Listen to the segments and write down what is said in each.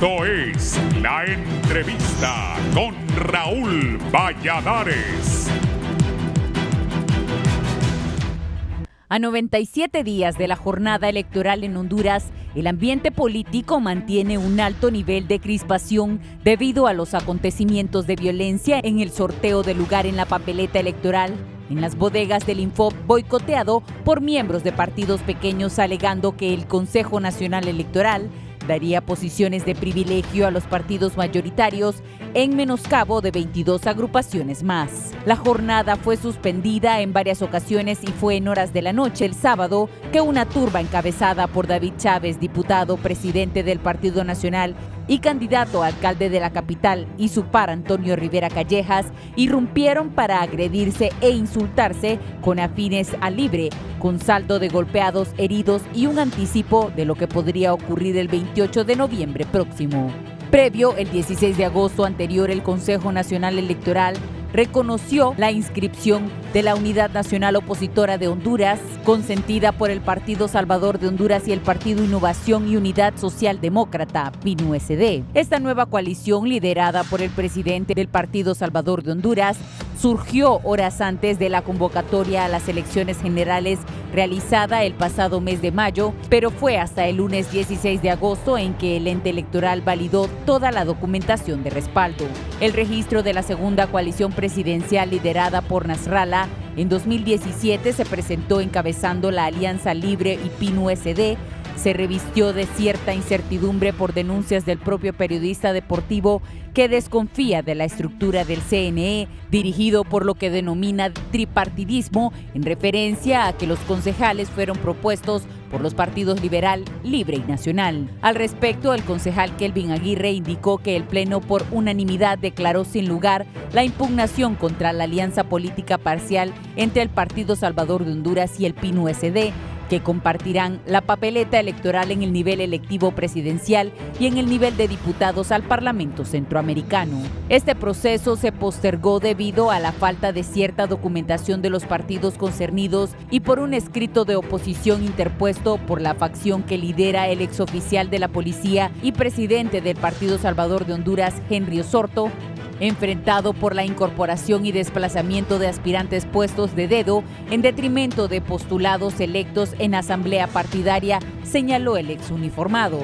Esto es La Entrevista con Raúl Valladares. A 97 días de la jornada electoral en Honduras, el ambiente político mantiene un alto nivel de crispación debido a los acontecimientos de violencia en el sorteo de lugar en la papeleta electoral, en las bodegas del Infop boicoteado por miembros de partidos pequeños alegando que el Consejo Nacional Electoral daría posiciones de privilegio a los partidos mayoritarios en menoscabo de 22 agrupaciones más. La jornada fue suspendida en varias ocasiones y fue en horas de la noche el sábado que una turba encabezada por David Chávez, diputado presidente del Partido Nacional y candidato a alcalde de la capital, y su par Antonio Rivera Callejas, irrumpieron para agredirse e insultarse con afines a Libre, con saldo de golpeados, heridos y un anticipo de lo que podría ocurrir el 28 de noviembre próximo. Previo, el 16 de agosto anterior, el Consejo Nacional Electoral reconoció la inscripción de la Unidad Nacional Opositora de Honduras, consentida por el Partido Salvador de Honduras y el Partido Innovación y Unidad Social Demócrata, PIN-USD. Esta nueva coalición, liderada por el presidente del Partido Salvador de Honduras, surgió horas antes de la convocatoria a las elecciones generales realizada el pasado mes de mayo, pero fue hasta el lunes 16 de agosto en que el ente electoral validó toda la documentación de respaldo. El registro de la segunda coalición presidencial liderada por Nasrallah en 2017 se presentó encabezando la Alianza Libre y PIN-USD. Se revistió de cierta incertidumbre por denuncias del propio periodista deportivo que desconfía de la estructura del CNE, dirigido por lo que denomina tripartidismo, en referencia a que los concejales fueron propuestos por los partidos Liberal, Libre y Nacional. Al respecto, el concejal Kelvin Aguirre indicó que el Pleno por unanimidad declaró sin lugar la impugnación contra la alianza política parcial entre el Partido Salvador de Honduras y el PIN-USD, que compartirán la papeleta electoral en el nivel electivo presidencial y en el nivel de diputados al Parlamento Centroamericano. Este proceso se postergó debido a la falta de cierta documentación de los partidos concernidos y por un escrito de oposición interpuesto por la facción que lidera el exoficial de la policía y presidente del Partido Salvador de Honduras, Henry Osorto, enfrentado por la incorporación y desplazamiento de aspirantes puestos de dedo en detrimento de postulados electos en asamblea partidaria, señaló el exuniformado.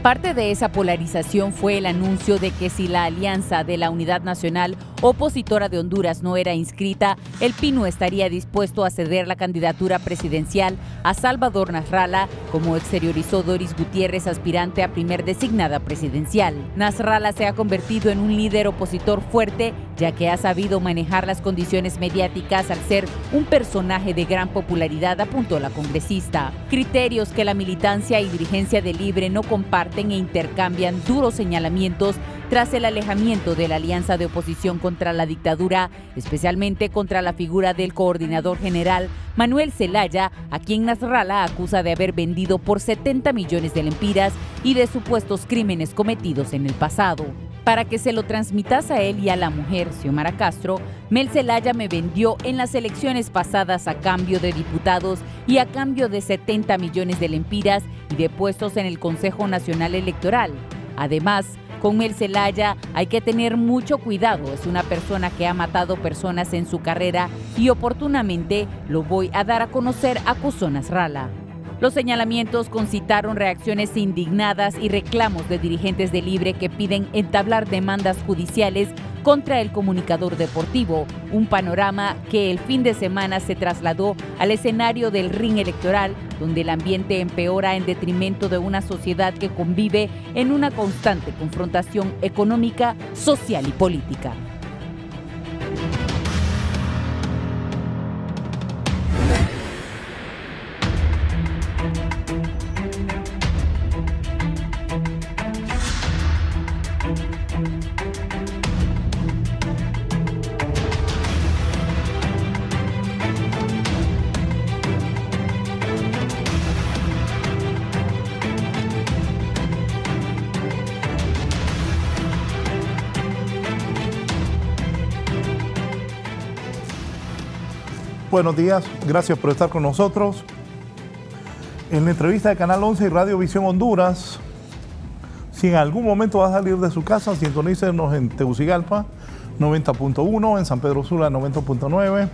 Parte de esa polarización fue el anuncio de que si la alianza de la Unidad Nacional Opositora de Honduras no era inscrita, el PIN estaría dispuesto a ceder la candidatura presidencial a Salvador Nasrallah, como exteriorizó Doris Gutiérrez, aspirante a primer designada presidencial. Nasrallah se ha convertido en un líder opositor fuerte, ya que ha sabido manejar las condiciones mediáticas al ser un personaje de gran popularidad, apuntó la congresista. Criterios que la militancia y dirigencia de Libre no comparten e intercambian duros señalamientos tras el alejamiento de la alianza de oposición contra la dictadura, especialmente contra la figura del coordinador general Manuel Zelaya, a quien Nasrallah acusa de haber vendido por 70 millones de lempiras y de supuestos crímenes cometidos en el pasado. Para que se lo transmitas a él y a la mujer, Xiomara Castro, Mel Zelaya me vendió en las elecciones pasadas a cambio de diputados y a cambio de 70 millones de lempiras y de puestos en el Consejo Nacional Electoral. Además, con Mel Zelaya hay que tener mucho cuidado, es una persona que ha matado personas en su carrera y oportunamente lo voy a dar a conocer, acusó Nasrallah. Los señalamientos concitaron reacciones indignadas y reclamos de dirigentes de Libre que piden entablar demandas judiciales contra el comunicador deportivo, un panorama que el fin de semana se trasladó al escenario del ring electoral, donde el ambiente empeora en detrimento de una sociedad que convive en una constante confrontación económica, social y política. Buenos días, gracias por estar con nosotros. En la entrevista de Canal 11 y Radio Visión Honduras, Si en algún momento va a salir de su casa, sintonícenos en Tegucigalpa 90.1, en San Pedro Sula 90.9,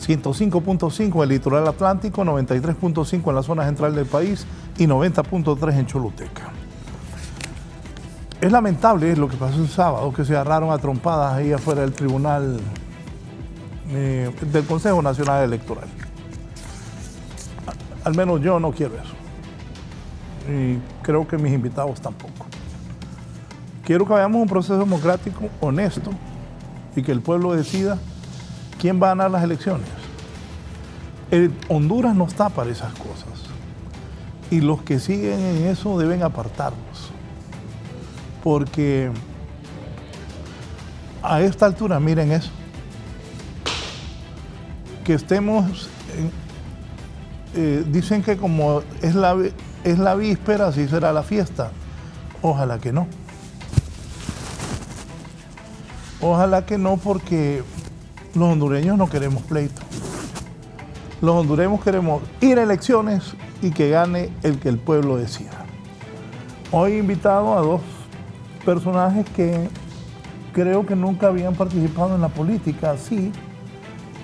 105.5 en el litoral atlántico, 93.5 en la zona central del país y 90.3 en Choluteca. Es lamentable lo que pasó el sábado, que se agarraron a trompadas ahí afuera del tribunal del Consejo Nacional Electoral. Al menos yo no quiero eso. Y creo que mis invitados tampoco. Quiero que hagamos un proceso democrático honesto y que el pueblo decida quién va a ganar las elecciones. Honduras no está para esas cosas. Y los que siguen en eso deben apartarlos. Porque a esta altura, miren eso, que estemos, dicen que como es la víspera, así será la fiesta. Ojalá que no. Ojalá que no, porque los hondureños no queremos pleito. Los hondureños queremos ir a elecciones y que gane el que el pueblo decida. Hoy he invitado a dos personajes que creo que nunca habían participado en la política así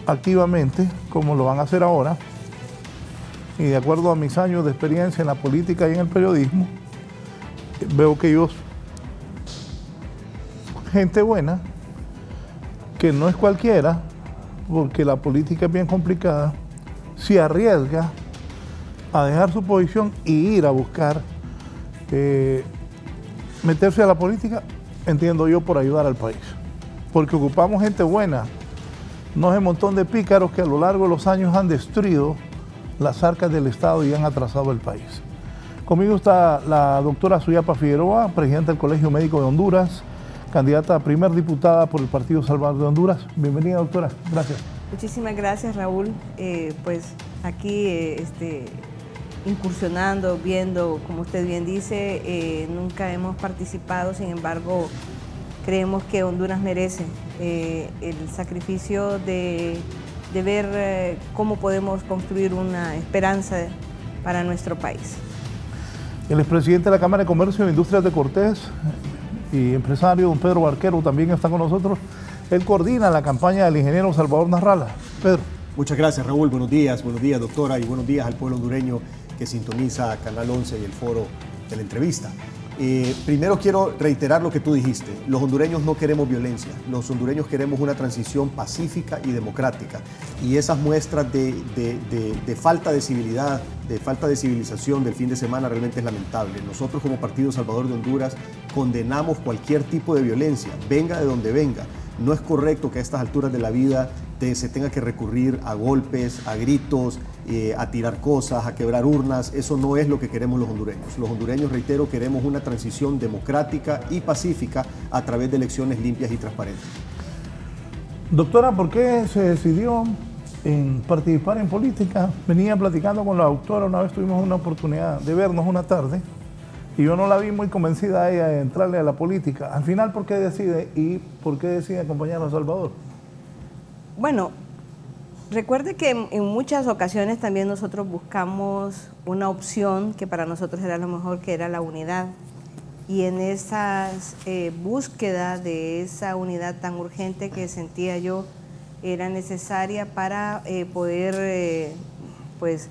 activamente como lo van a hacer ahora, y de acuerdo a mis años de experiencia en la política y en el periodismo, veo que ellos, gente buena, que no es cualquiera, porque la política es bien complicada, se arriesga a dejar su posición y ir a buscar meterse a la política, entiendo yo, por ayudar al país. Porque ocupamos gente buena, no es un montón de pícaros que a lo largo de los años han destruido las arcas del Estado y han atrasado el país. Conmigo está la doctora Suyapa Figueroa, presidenta del Colegio Médico de Honduras, candidata a primer diputada por el Partido Salvador de Honduras. Bienvenida, doctora. Gracias. Muchísimas gracias, Raúl. Pues aquí incursionando, viendo, como usted bien dice, nunca hemos participado, sin embargo, creemos que Honduras merece el sacrificio de ver cómo podemos construir una esperanza para nuestro país. El expresidente de la Cámara de Comercio e Industrias de Cortés y empresario, don Pedro Barquero, también está con nosotros. Él coordina la campaña del ingeniero Salvador Narrala. Pedro. Muchas gracias, Raúl. Buenos días, doctora, y buenos días al pueblo hondureño que sintoniza Canal 11 y el foro de la entrevista. Primero quiero reiterar lo que tú dijiste. Los hondureños no queremos violencia. Los hondureños queremos una transición pacífica y democrática. Y esas muestras de falta de civilidad, de falta de civilización del fin de semana realmente es lamentable. Nosotros como Partido Salvador de Honduras condenamos cualquier tipo de violencia, venga de donde venga. No es correcto que a estas alturas de la vida se tenga que recurrir a golpes, a gritos, a tirar cosas, a quebrar urnas. Eso no es lo que queremos los hondureños. Los hondureños, reitero, queremos una transición democrática y pacífica a través de elecciones limpias y transparentes. Doctora, ¿por qué se decidió en participar en política? Venía platicando con la doctora, una vez tuvimos una oportunidad de vernos una tarde, y yo no la vi muy convencida a ella de entrarle a la política. Al final, ¿por qué decide y por qué decide acompañar a Salvador? Bueno, recuerde que en muchas ocasiones también nosotros buscamos una opción que para nosotros era lo mejor, que era la unidad. Y en esas búsqueda de esa unidad tan urgente que sentía yo era necesaria para poder pues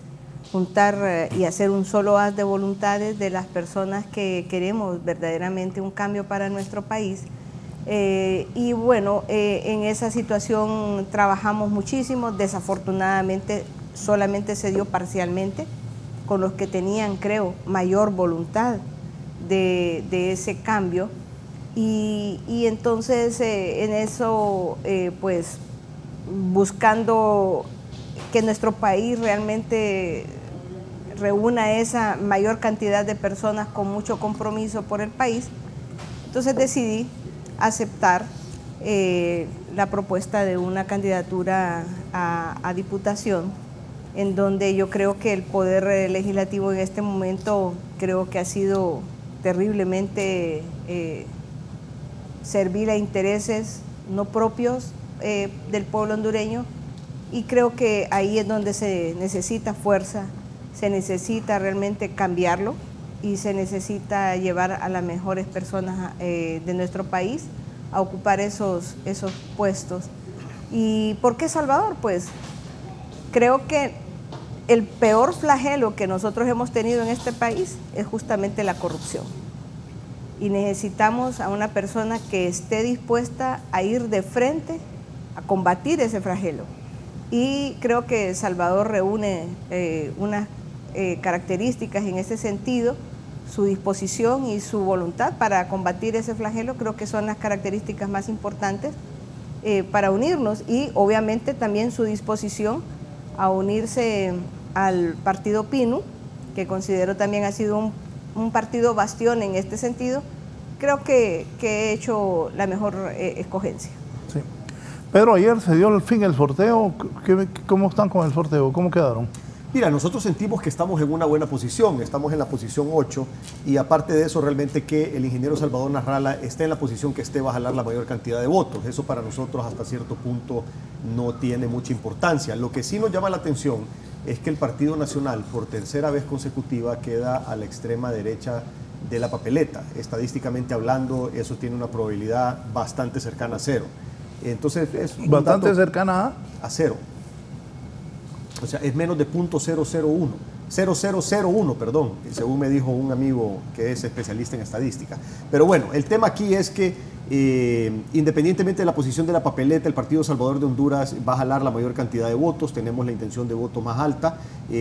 juntar y hacer un solo haz de voluntades de las personas que queremos verdaderamente un cambio para nuestro país. Y bueno, en esa situación trabajamos muchísimo. Desafortunadamente solamente se dio parcialmente con los que tenían, creo, mayor voluntad de ese cambio, y entonces en eso pues buscando que nuestro país realmente reúna esa mayor cantidad de personas con mucho compromiso por el país, entonces decidí aceptar la propuesta de una candidatura a diputación, en donde yo creo que el poder legislativo en este momento creo que ha sido terriblemente servir a intereses no propios del pueblo hondureño, y creo que ahí es donde se necesita fuerza, se necesita realmente cambiarlo, y se necesita llevar a las mejores personas de nuestro país a ocupar esos puestos. ¿Y por qué Salvador? Pues creo que el peor flagelo que nosotros hemos tenido en este país es justamente la corrupción. Y necesitamos a una persona que esté dispuesta a ir de frente a combatir ese flagelo. Y creo que Salvador reúne unas características en ese sentido, su disposición y su voluntad para combatir ese flagelo, creo que son las características más importantes para unirnos, y obviamente también su disposición a unirse al partido PINU, que considero también ha sido un partido bastión en este sentido. Creo que he hecho la mejor escogencia. Sí. Pedro, ayer se dio al fin el sorteo. ¿Cómo están con el sorteo? ¿Cómo quedaron? Mira, nosotros sentimos que estamos en una buena posición, estamos en la posición 8, y aparte de eso, realmente que el ingeniero Salvador Narrala esté en la posición que esté va a jalar la mayor cantidad de votos. Eso para nosotros hasta cierto punto no tiene mucha importancia. Lo que sí nos llama la atención es que el Partido Nacional, por tercera vez consecutiva, queda a la extrema derecha de la papeleta. Estadísticamente hablando, eso tiene una probabilidad bastante cercana a cero. Entonces es bastante cercana a cero. O sea, es menos de 0.001, perdón, según me dijo un amigo que es especialista en estadística. Pero bueno, el tema aquí es que independientemente de la posición de la papeleta, el Partido Salvador de Honduras va a jalar la mayor cantidad de votos, tenemos la intención de voto más alta,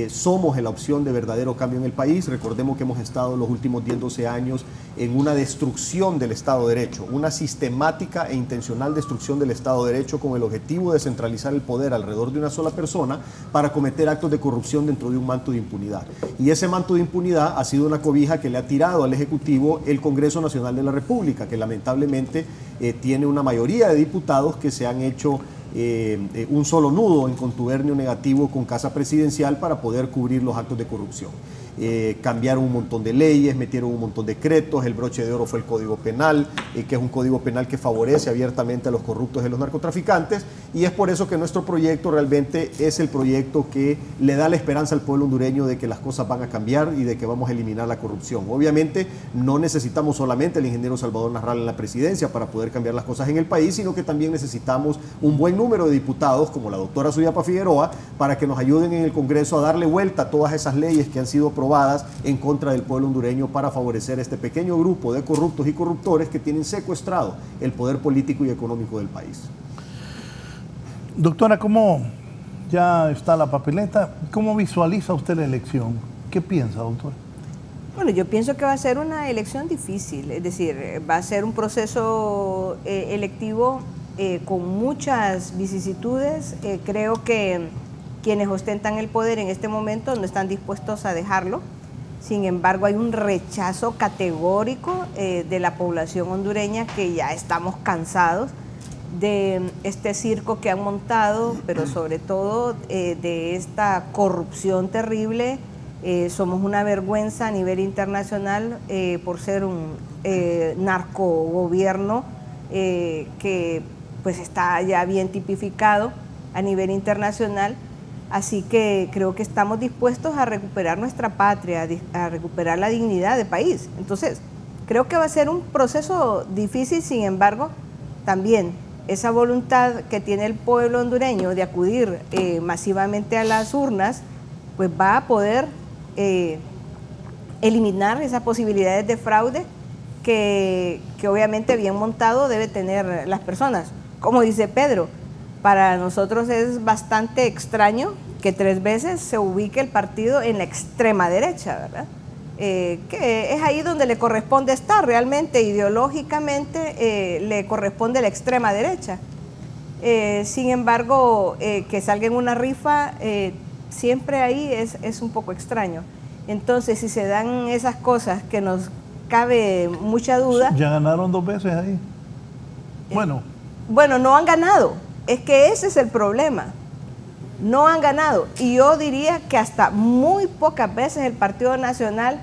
somos la opción de verdadero cambio en el país. Recordemos que hemos estado los últimos 10, 12 años en una destrucción del Estado de Derecho, una sistemática e intencional destrucción del Estado de Derecho con el objetivo de centralizar el poder alrededor de una sola persona para cometer actos de corrupción dentro de un manto de impunidad. Y ese manto de impunidad ha sido una cobija que le ha tirado al Ejecutivo el Congreso Nacional de la República, que lamentablemente tiene una mayoría de diputados que se han hecho un solo nudo en contubernio negativo con Casa Presidencial para poder cubrir los actos de corrupción. Cambiaron un montón de leyes, metieron un montón de decretos, el broche de oro fue el Código Penal, que es un código penal que favorece abiertamente a los corruptos y a los narcotraficantes, y es por eso que nuestro proyecto realmente es el proyecto que le da la esperanza al pueblo hondureño de que las cosas van a cambiar y de que vamos a eliminar la corrupción. Obviamente no necesitamos solamente al ingeniero Salvador Narrala en la presidencia para poder cambiar las cosas en el país, sino que también necesitamos un buen número de diputados como la doctora Suyapa Figueroa para que nos ayuden en el Congreso a darle vuelta a todas esas leyes que han sido aprobadas en contra del pueblo hondureño para favorecer este pequeño grupo de corruptos y corruptores que tienen secuestrado el poder político y económico del país. Doctora, ¿cómo ya está la papeleta? ¿Cómo visualiza usted la elección? ¿Qué piensa, doctora? Bueno, yo pienso que va a ser una elección difícil, es decir, va a ser un proceso electivo con muchas vicisitudes. Creo que quienes ostentan el poder en este momento no están dispuestos a dejarlo. Sin embargo, hay un rechazo categórico de la población hondureña, que ya estamos cansados de este circo que han montado, pero sobre todo de esta corrupción terrible. Somos una vergüenza a nivel internacional por ser un narcogobierno que pues está ya bien tipificado a nivel internacional. Así que creo que estamos dispuestos a recuperar nuestra patria, a recuperar la dignidad del país. Entonces, creo que va a ser un proceso difícil. Sin embargo, también esa voluntad que tiene el pueblo hondureño de acudir masivamente a las urnas, pues va a poder eliminar esas posibilidades de fraude que obviamente bien montado debe tener las personas. Como dice Pedro, para nosotros es bastante extraño que 3 veces se ubique el partido en la extrema derecha, ¿verdad? Que es ahí donde le corresponde estar realmente, ideológicamente le corresponde la extrema derecha. Sin embargo, que salga en una rifa, siempre ahí es un poco extraño. Entonces, si se dan esas cosas que nos cabe mucha duda... Ya ganaron 2 veces ahí. Bueno, no han ganado. Es que ese es el problema. No han ganado. Y yo diría que hasta muy pocas veces el Partido Nacional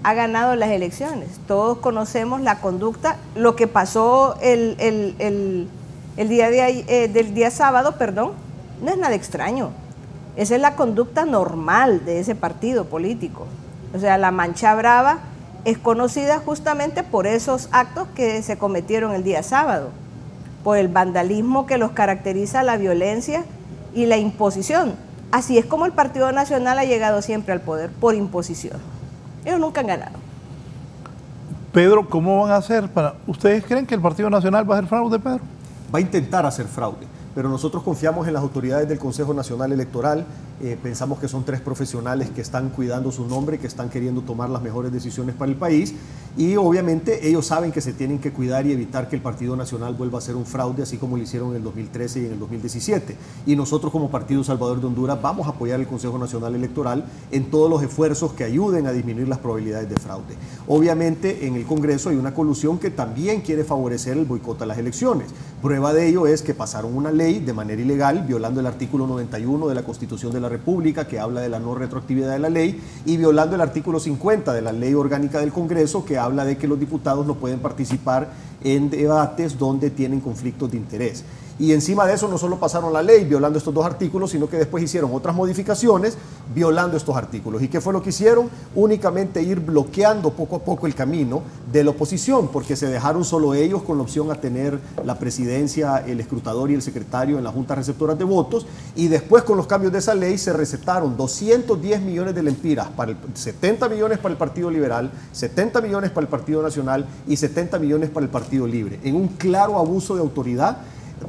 ha ganado las elecciones. Todos conocemos la conducta, lo que pasó del día sábado, no es nada extraño. Esa es la conducta normal de ese partido político. O sea, la Mancha Brava es conocida justamente por esos actos que se cometieron el día sábado, por el vandalismo que los caracteriza, la violencia y la imposición. Así es como el Partido Nacional ha llegado siempre al poder, por imposición. Ellos nunca han ganado. Pedro, ¿cómo van a hacer para...? ¿Ustedes creen que el Partido Nacional va a hacer fraude, Pedro? Va a intentar hacer fraude, pero nosotros confiamos en las autoridades del Consejo Nacional Electoral. Pensamos que son 3 profesionales que están cuidando su nombre, que están queriendo tomar las mejores decisiones para el país, y obviamente ellos saben que se tienen que cuidar y evitar que el Partido Nacional vuelva a ser un fraude, así como lo hicieron en el 2013 y en el 2017. Y nosotros, como Partido Salvador de Honduras, vamos a apoyar el Consejo Nacional Electoral en todos los esfuerzos que ayuden a disminuir las probabilidades de fraude. Obviamente en el Congreso hay una colusión que también quiere favorecer el boicot a las elecciones. Prueba de ello es que pasaron una ley de manera ilegal, violando el artículo 91 de la Constitución de la República, que habla de la no retroactividad de la ley, y violando el artículo 50 de la Ley Orgánica del Congreso, que habla de que los diputados no pueden participar en debates donde tienen conflictos de interés. Y encima de eso no solo pasaron la ley violando estos 2 artículos, sino que después hicieron otras modificaciones violando estos artículos. ¿Y qué fue lo que hicieron? Únicamente ir bloqueando poco a poco el camino de la oposición, porque se dejaron solo ellos con la opción a tener la presidencia, el escrutador y el secretario en las juntas receptoras de votos, y después con los cambios de esa ley se recetaron 210 millones de lempiras, 70 millones para el Partido Liberal, 70 millones para el Partido Nacional y 70 millones para el Partido Libre, en un claro abuso de autoridad,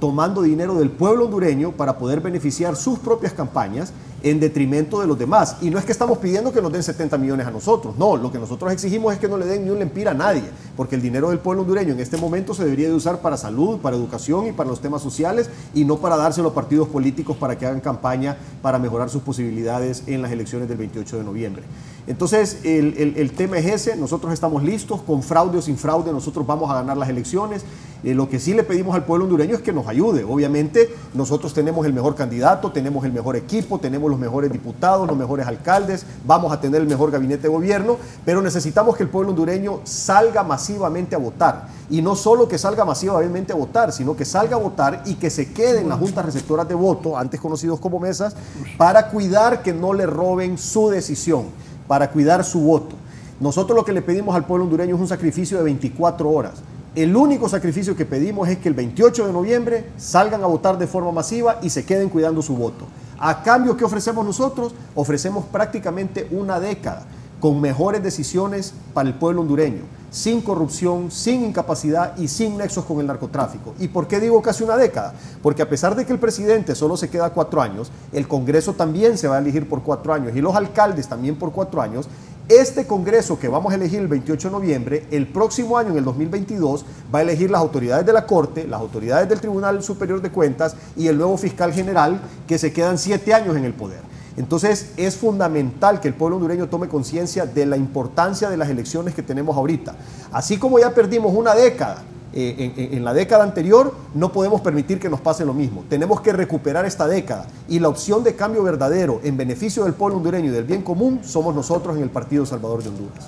tomando dinero del pueblo hondureño para poder beneficiar sus propias campañas en detrimento de los demás. Y no es que estamos pidiendo que nos den 70 millones a nosotros, no, lo que nosotros exigimos es que no le den ni un lempira a nadie, porque el dinero del pueblo hondureño en este momento se debería de usar para salud, para educación y para los temas sociales, y no para dárselo a partidos políticos para que hagan campaña para mejorar sus posibilidades en las elecciones del 28 de noviembre. Entonces, el tema es ese. Nosotros estamos listos, con fraude o sin fraude, nosotros vamos a ganar las elecciones. Lo que sí le pedimos al pueblo hondureño es que nos ayude. Obviamente, nosotros tenemos el mejor candidato, tenemos el mejor equipo, tenemos los mejores diputados, los mejores alcaldes, vamos a tener el mejor gabinete de gobierno, pero necesitamos que el pueblo hondureño salga masivamente a votar. Y no solo que salga masivamente a votar, sino que salga a votar y que se quede en las juntas receptoras de voto, antes conocidos como mesas, para cuidar que no le roben su decisión, para cuidar su voto. Nosotros lo que le pedimos al pueblo hondureño es un sacrificio de 24 horas. El único sacrificio que pedimos es que el 28 de noviembre salgan a votar de forma masiva y se queden cuidando su voto. A cambio, ¿qué ofrecemos nosotros? Ofrecemos prácticamente una década con mejores decisiones para el pueblo hondureño, sin corrupción, sin incapacidad y sin nexos con el narcotráfico. ¿Y por qué digo casi una década? Porque a pesar de que el presidente solo se queda 4 años, el Congreso también se va a elegir por 4 años y los alcaldes también por 4 años. Este Congreso que vamos a elegir el 28 de noviembre, el próximo año, en el 2022, va a elegir las autoridades de la Corte, las autoridades del Tribunal Superior de Cuentas y el nuevo fiscal general, que se quedan 7 años en el poder. Entonces es fundamental que el pueblo hondureño tome conciencia de la importancia de las elecciones que tenemos ahorita. Así como ya perdimos una década, en la década anterior, no podemos permitir que nos pase lo mismo. Tenemos que recuperar esta década, y la opción de cambio verdadero en beneficio del pueblo hondureño y del bien común somos nosotros en el Partido Salvador de Honduras.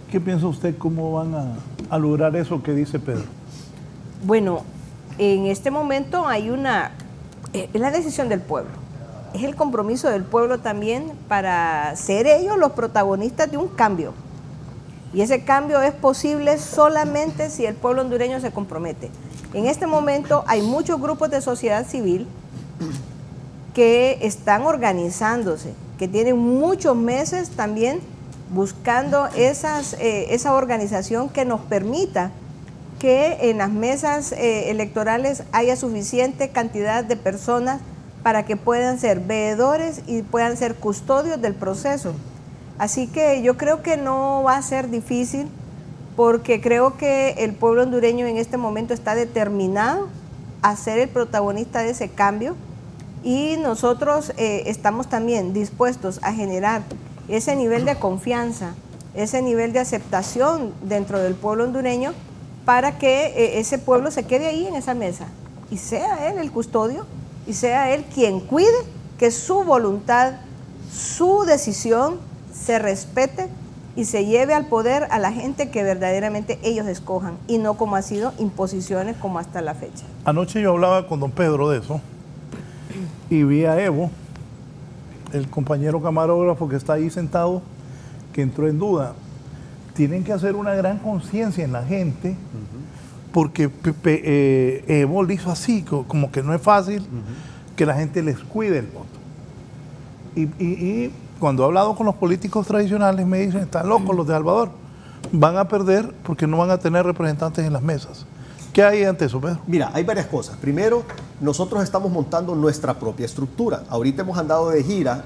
¿Qué piensa usted cómo van a lograr eso que dice Pedro? Bueno, en este momento hay es la decisión del pueblo, es el compromiso del pueblo también para ser ellos los protagonistas de un cambio. Y ese cambio es posible solamente si el pueblo hondureño se compromete. En este momento hay muchos grupos de sociedad civil que están organizándose, que tienen muchos meses también buscando esa organización que nos permita que en las mesas electorales haya suficiente cantidad de personas para que puedan ser veedores y puedan ser custodios del proceso. Así que yo creo que no va a ser difícil, porque creo que el pueblo hondureño en este momento está determinado a ser el protagonista de ese cambio, y nosotros estamos también dispuestos a generar ese nivel de confianza, ese nivel de aceptación dentro del pueblo hondureño, para que ese pueblo se quede ahí en esa mesa y sea él el custodio y sea él quien cuide que su voluntad, su decisión se respete y se lleve al poder a la gente que verdaderamente ellos escojan, y no como ha sido imposiciones como hasta la fecha. Anoche yo hablaba con don Pedro de eso y vi a Evo, el compañero camarógrafo que está ahí sentado, que entró en duda. Tienen que hacer una gran conciencia en la gente, porque Evo lo hizo así, como que no es fácil que la gente les cuide el voto. Y cuando he hablado con los políticos tradicionales me dicen, están locos los de Salvador, van a perder porque no van a tener representantes en las mesas. ¿Qué hay ante eso, Pedro? Mira, hay varias cosas. Primero, nosotros estamos montando nuestra propia estructura. Ahorita hemos andado de gira,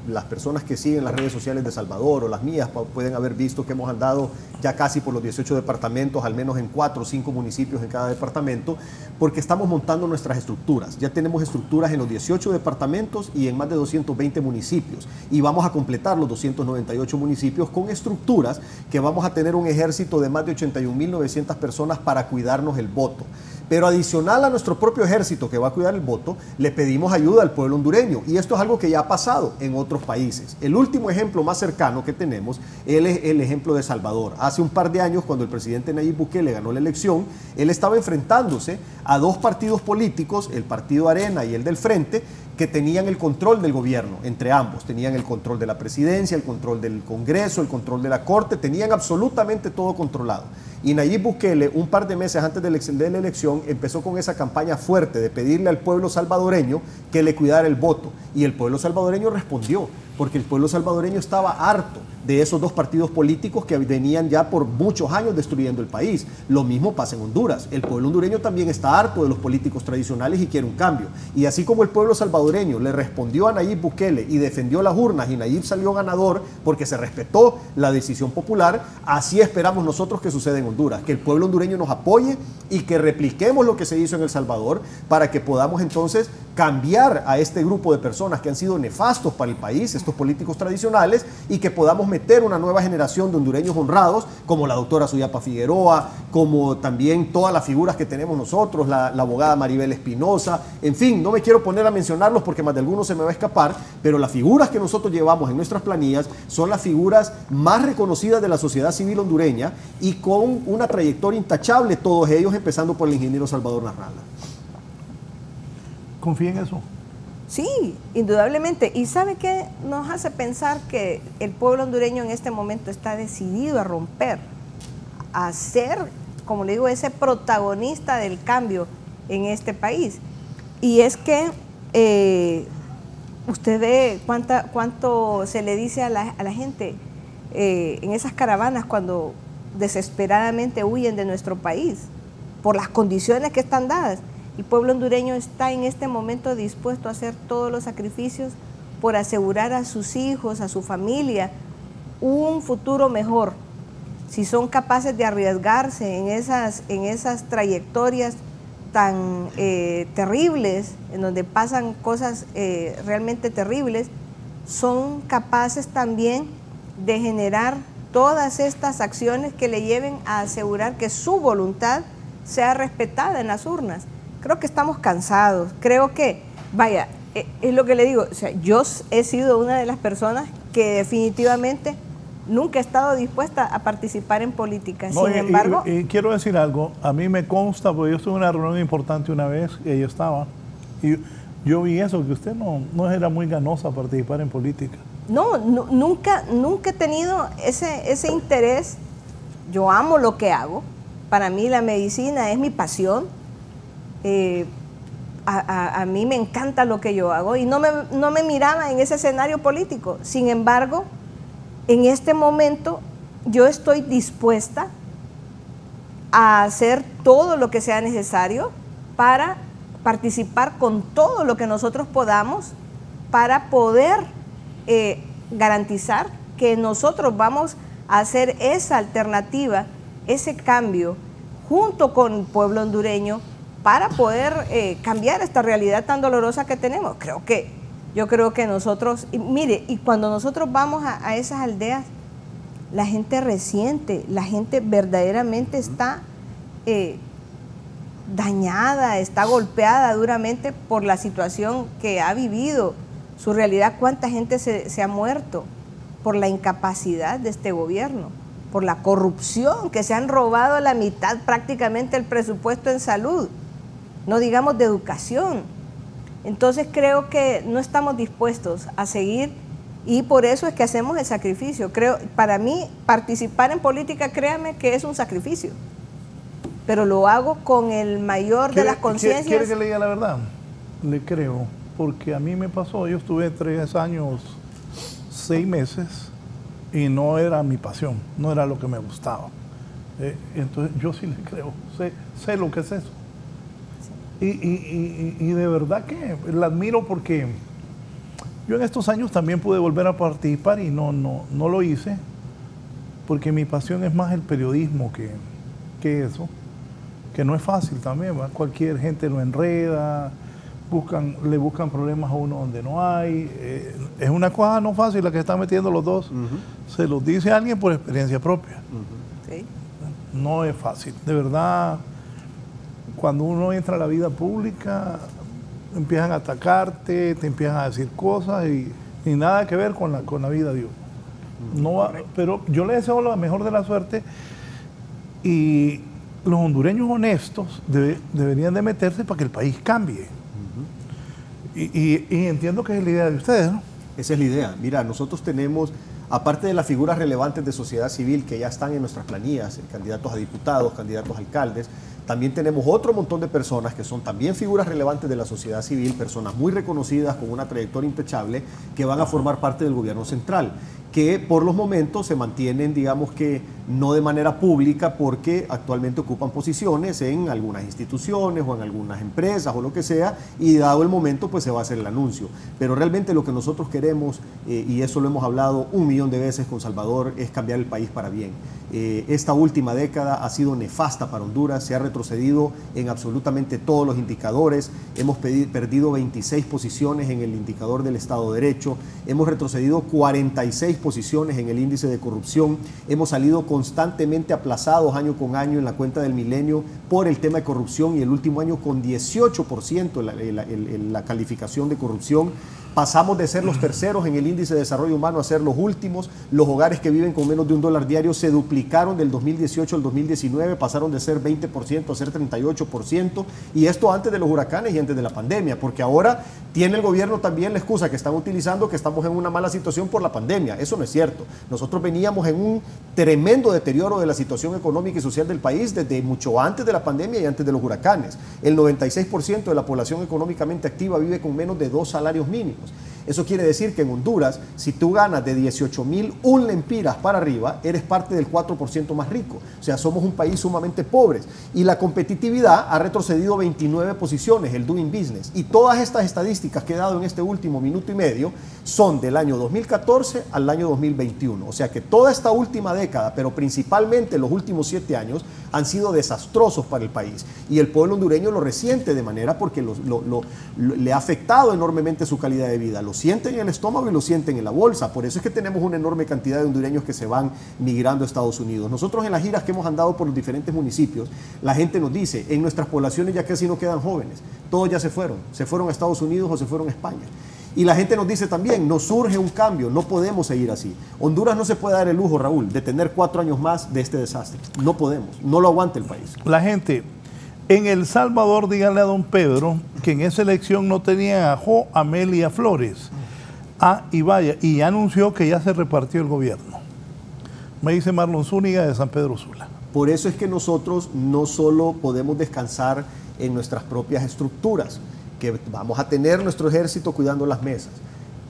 las personas que siguen las redes sociales de Salvador o las mías pueden haber visto que hemos andado ya casi por los 18 departamentos, al menos en 4 o 5 municipios en cada departamento, porque estamos montando nuestras estructuras. Ya tenemos estructuras en los 18 departamentos y en más de 220 municipios. Y vamos a completar los 298 municipios con estructuras que vamos a tener un ejército de más de 81.900 personas para cuidarnos el voto. Pero adicional a nuestro propio ejército que va a cuidar el voto, le pedimos ayuda al pueblo hondureño. Y esto es algo que ya ha pasado en otros países. El último ejemplo más cercano que tenemos es el ejemplo de Salvador. Hace un par de años, cuando el presidente Nayib Bukele ganó la elección, él estaba enfrentándose a 2 partidos políticos, el Partido Arena y el del Frente, que tenían el control del gobierno, entre ambos. Tenían el control de la presidencia, el control del Congreso, el control de la Corte, tenían absolutamente todo controlado. Y Nayib Bukele, un par de meses antes de la elección, empezó con esa campaña fuerte de pedirle al pueblo salvadoreño que le cuidara el voto. Y el pueblo salvadoreño respondió, porque el pueblo salvadoreño estaba harto de esos 2 partidos políticos que venían ya por muchos años destruyendo el país. Lo mismo pasa en Honduras. El pueblo hondureño también está harto de los políticos tradicionales y quiere un cambio. Y así como el pueblo salvadoreño le respondió a Nayib Bukele y defendió las urnas y Nayib salió ganador porque se respetó la decisión popular, así esperamos nosotros que suceda en Honduras, que el pueblo hondureño nos apoye y que repliquemos lo que se hizo en El Salvador para que podamos entonces cambiar a este grupo de personas que han sido nefastos para el país, estos políticos tradicionales, y que podamos meter una nueva generación de hondureños honrados, como la doctora Suyapa Figueroa, como también todas las figuras que tenemos nosotros, la abogada Maribel Espinosa, en fin, no me quiero poner a mencionarlos porque más de algunos se me va a escapar, pero las figuras que nosotros llevamos en nuestras planillas son las figuras más reconocidas de la sociedad civil hondureña y con una trayectoria intachable, todos ellos, empezando por el ingeniero Salvador Narrala. ¿Confía en eso? Sí, indudablemente. ¿Y sabe qué nos hace pensar que el pueblo hondureño en este momento está decidido a romper, a ser, como le digo, ese protagonista del cambio en este país? Y es que usted ve cuánto se le dice a la gente en esas caravanas cuando desesperadamente huyen de nuestro país por las condiciones que están dadas. El pueblo hondureño está en este momento dispuesto a hacer todos los sacrificios por asegurar a sus hijos, a su familia, un futuro mejor. Si son capaces de arriesgarse en esas trayectorias tan terribles, en donde pasan cosas realmente terribles, son capaces también de generar todas estas acciones que le lleven a asegurar que su voluntad sea respetada en las urnas. Creo que estamos cansados, creo que, vaya, es lo que le digo, o sea, yo he sido una de las personas que definitivamente nunca he estado dispuesta a participar en política. No, sin embargo... quiero decir algo, a mí me consta, porque yo estuve en una reunión importante una vez, que yo estaba, y yo vi eso, que usted no era muy ganosa a participar en política. No, nunca he tenido ese interés. Yo amo lo que hago, para mí la medicina es mi pasión. A mí me encanta lo que yo hago y no me miraba en ese escenario político. Sin embargo, en este momento yo estoy dispuesta a hacer todo lo que sea necesario para participar con todo lo que nosotros podamos para poder garantizar que nosotros vamos a hacer esa alternativa, ese cambio junto con el pueblo hondureño para poder cambiar esta realidad tan dolorosa que tenemos. Yo creo que nosotros, y mire, y cuando nosotros vamos a esas aldeas, la gente resiente, la gente verdaderamente está dañada, está golpeada duramente por la situación que ha vivido, su realidad. ¿Cuánta gente se ha muerto por la incapacidad de este gobierno, por la corrupción, que se han robado la mitad prácticamente del presupuesto en salud? No digamos de educación. Entonces creo que no estamos dispuestos a seguir Y por eso es que hacemos el sacrificio. Creo, para mí, participar en política, créame que es un sacrificio. Pero lo hago con el mayor de las conciencias. ¿Quiere que le diga la verdad? Le creo, porque a mí me pasó, yo estuve 3 años, 6 meses, y no era mi pasión, no era lo que me gustaba. Entonces yo sí le creo, sé lo que es eso. Y de verdad que la admiro porque yo en estos años también pude volver a participar y no lo hice, porque mi pasión es más el periodismo que eso, que no es fácil también, ¿verdad? Cualquier gente lo enreda, le buscan problemas a uno donde no hay. Es una cosa no fácil la que están metiendo los dos. Se los dice alguien por experiencia propia. Sí. No es fácil. De verdad, cuando uno entra a la vida pública, empiezan a atacarte, te empiezan a decir cosas y nada que ver con la vida de uno. No, pero yo le deseo la mejor de la suerte y los hondureños honestos deberían de meterse para que el país cambie. Y entiendo que es la idea de ustedes, ¿no? Esa es la idea. Mira, nosotros tenemos, aparte de las figuras relevantes de sociedad civil que ya están en nuestras planillas, candidatos a diputados, candidatos a alcaldes, también tenemos otro montón de personas que son también figuras relevantes de la sociedad civil, personas muy reconocidas con una trayectoria intachable que van a formar parte del gobierno central, que por los momentos se mantienen, digamos que no de manera pública porque actualmente ocupan posiciones en algunas instituciones o en algunas empresas o lo que sea, y dado el momento pues se va a hacer el anuncio. Pero realmente lo que nosotros queremos, y eso lo hemos hablado 1.000.000 de veces con Salvador, es cambiar el país para bien. Esta última década ha sido nefasta para Honduras, se ha retrocedido en absolutamente todos los indicadores, hemos perdido 26 posiciones en el indicador del Estado de Derecho, hemos retrocedido 46 posiciones en el índice de corrupción, hemos salido constantemente aplazados año con año en la cuenta del milenio por el tema de corrupción, y el último año con 18% la calificación de corrupción. Pasamos de ser los terceros en el índice de desarrollo humano a ser los últimos. Los hogares que viven con menos de $1 diario se duplicaron del 2018 al 2019, pasaron de ser 20% a ser 38%, y esto antes de los huracanes y antes de la pandemia, porque ahora tiene el gobierno también la excusa que están utilizando que estamos en una mala situación por la pandemia. Eso no es cierto. Nosotros veníamos en un tremendo deterioro de la situación económica y social del país desde mucho antes de la pandemia y antes de los huracanes. El 96% de la población económicamente activa vive con menos de 2 salarios mínimos. Eso quiere decir que en Honduras, si tú ganas de 18.001 lempiras para arriba, eres parte del 4% más rico. O sea, somos un país sumamente pobre. Y la competitividad ha retrocedido 29 posiciones, el Doing Business. Y todas estas estadísticas que he dado en este último minuto y medio son del año 2014 al año 2021. O sea que toda esta última década, pero principalmente los últimos 7 años, han sido desastrosos para el país. Y el pueblo hondureño lo resiente de manera porque le ha afectado enormemente su calidad de vida. Lo sienten en el estómago y lo sienten en la bolsa. Por eso es que tenemos una enorme cantidad de hondureños que se van migrando a Estados Unidos. Nosotros en las giras que hemos andado por los diferentes municipios, la gente nos dice, en nuestras poblaciones ya casi no quedan jóvenes. Todos ya se fueron a Estados Unidos o se fueron a España. Y la gente nos dice también, nos surge un cambio, no podemos seguir así. Honduras no se puede dar el lujo, Raúl, de tener 4 años más de este desastre. No podemos, no lo aguanta el país. La gente, en El Salvador, díganle a don Pedro que en esa elección no tenía a Jo Amelia Flores. Y vaya, y anunció que ya se repartió el gobierno. Me dice Marlon Zúñiga de San Pedro Sula. Por eso es que nosotros no solo podemos descansar en nuestras propias estructuras, que vamos a tener nuestro ejército cuidando las mesas,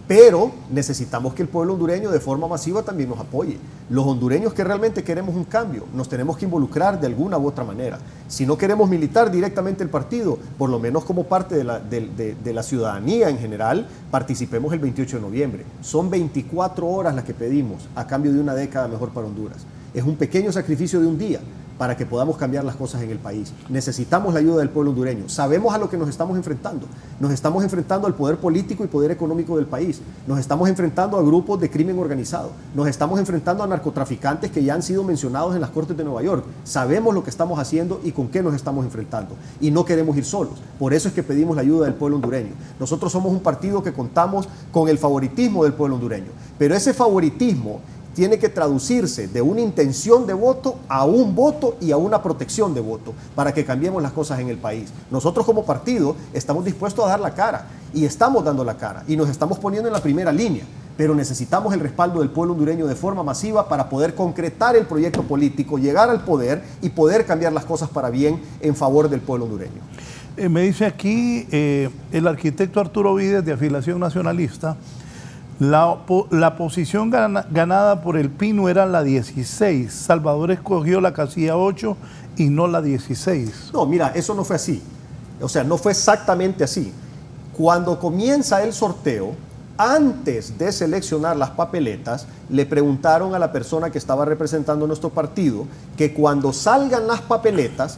pero necesitamos que el pueblo hondureño de forma masiva también nos apoye. Los hondureños que realmente queremos un cambio, nos tenemos que involucrar de alguna u otra manera. Si no queremos militar directamente el partido, por lo menos como parte de la ciudadanía en general, participemos el 28 de noviembre. Son 24 horas las que pedimos a cambio de una década mejor para Honduras. Es un pequeño sacrificio de un día para que podamos cambiar las cosas en el país. Necesitamos la ayuda del pueblo hondureño. Sabemos a lo que nos estamos enfrentando. Nos estamos enfrentando al poder político y poder económico del país. Nos estamos enfrentando a grupos de crimen organizado. Nos estamos enfrentando a narcotraficantes que ya han sido mencionados en las Cortes de Nueva York. Sabemos lo que estamos haciendo y con qué nos estamos enfrentando. Y no queremos ir solos. Por eso es que pedimos la ayuda del pueblo hondureño. Nosotros somos un partido que contamos con el favoritismo del pueblo hondureño. Pero ese favoritismo tiene que traducirse de una intención de voto a un voto y a una protección de voto para que cambiemos las cosas en el país. Nosotros como partido estamos dispuestos a dar la cara y estamos dando la cara y nos estamos poniendo en la primera línea, pero necesitamos el respaldo del pueblo hondureño de forma masiva para poder concretar el proyecto político, llegar al poder y poder cambiar las cosas para bien en favor del pueblo hondureño. Me dice aquí el arquitecto Arturo Vides, de afiliación nacionalista, la posición ganada por el Pino era la 16. Salvador escogió la casilla 8 y no la 16. No, mira, eso no fue así. O sea, no fue exactamente así. Cuando comienza el sorteo, antes de seleccionar las papeletas, le preguntaron a la persona que estaba representando nuestro partido que cuando salgan las papeletas,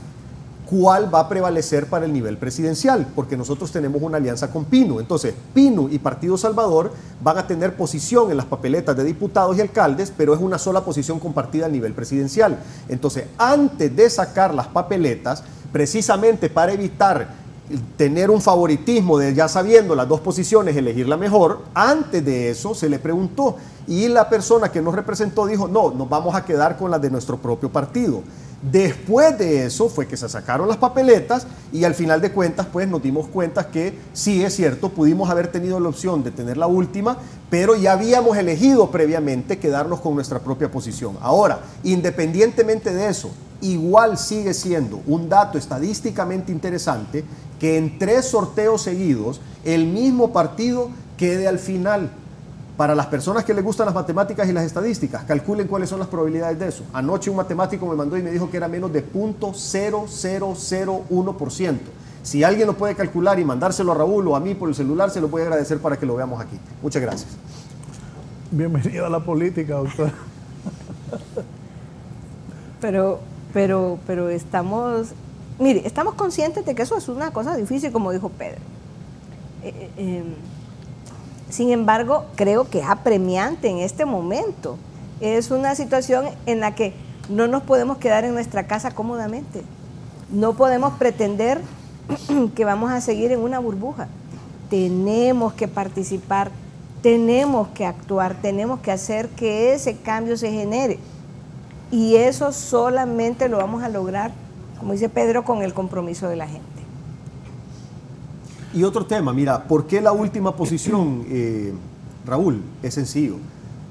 cuál va a prevalecer para el nivel presidencial, porque nosotros tenemos una alianza con Pino. Entonces, Pino y Partido Salvador van a tener posición en las papeletas de diputados y alcaldes, pero es una sola posición compartida a nivel presidencial. Entonces, antes de sacar las papeletas, precisamente para evitar tener un favoritismo de, ya sabiendo las dos posiciones, elegir la mejor, antes de eso se le preguntó y la persona que nos representó dijo, no, nos vamos a quedar con las de nuestro propio partido. Después de eso fue que se sacaron las papeletas y al final de cuentas pues nos dimos cuenta que sí es cierto, pudimos haber tenido la opción de tener la última, pero ya habíamos elegido previamente quedarnos con nuestra propia posición. Ahora, independientemente de eso, igual sigue siendo un dato estadísticamente interesante que en 3 sorteos seguidos el mismo partido quede al final. Para las personas que les gustan las matemáticas y las estadísticas, calculen cuáles son las probabilidades de eso. Anoche un matemático me mandó y me dijo que era menos de 0.0001%. Si alguien lo puede calcular y mandárselo a Raúl o a mí por el celular, se lo voy a agradecer para que lo veamos aquí. Muchas gracias. Bienvenido a la política, doctor. Pero estamos, mire, estamos conscientes de que eso es una cosa difícil, como dijo Pedro. Sin embargo, creo que es apremiante en este momento. Es una situación en la que no nos podemos quedar en nuestra casa cómodamente. No podemos pretender que vamos a seguir en una burbuja. Tenemos que participar, tenemos que actuar, tenemos que hacer que ese cambio se genere. Y eso solamente lo vamos a lograr, como dice Pedro, con el compromiso de la gente. Y otro tema, mira, ¿por qué la última posición, Raúl? Es sencillo,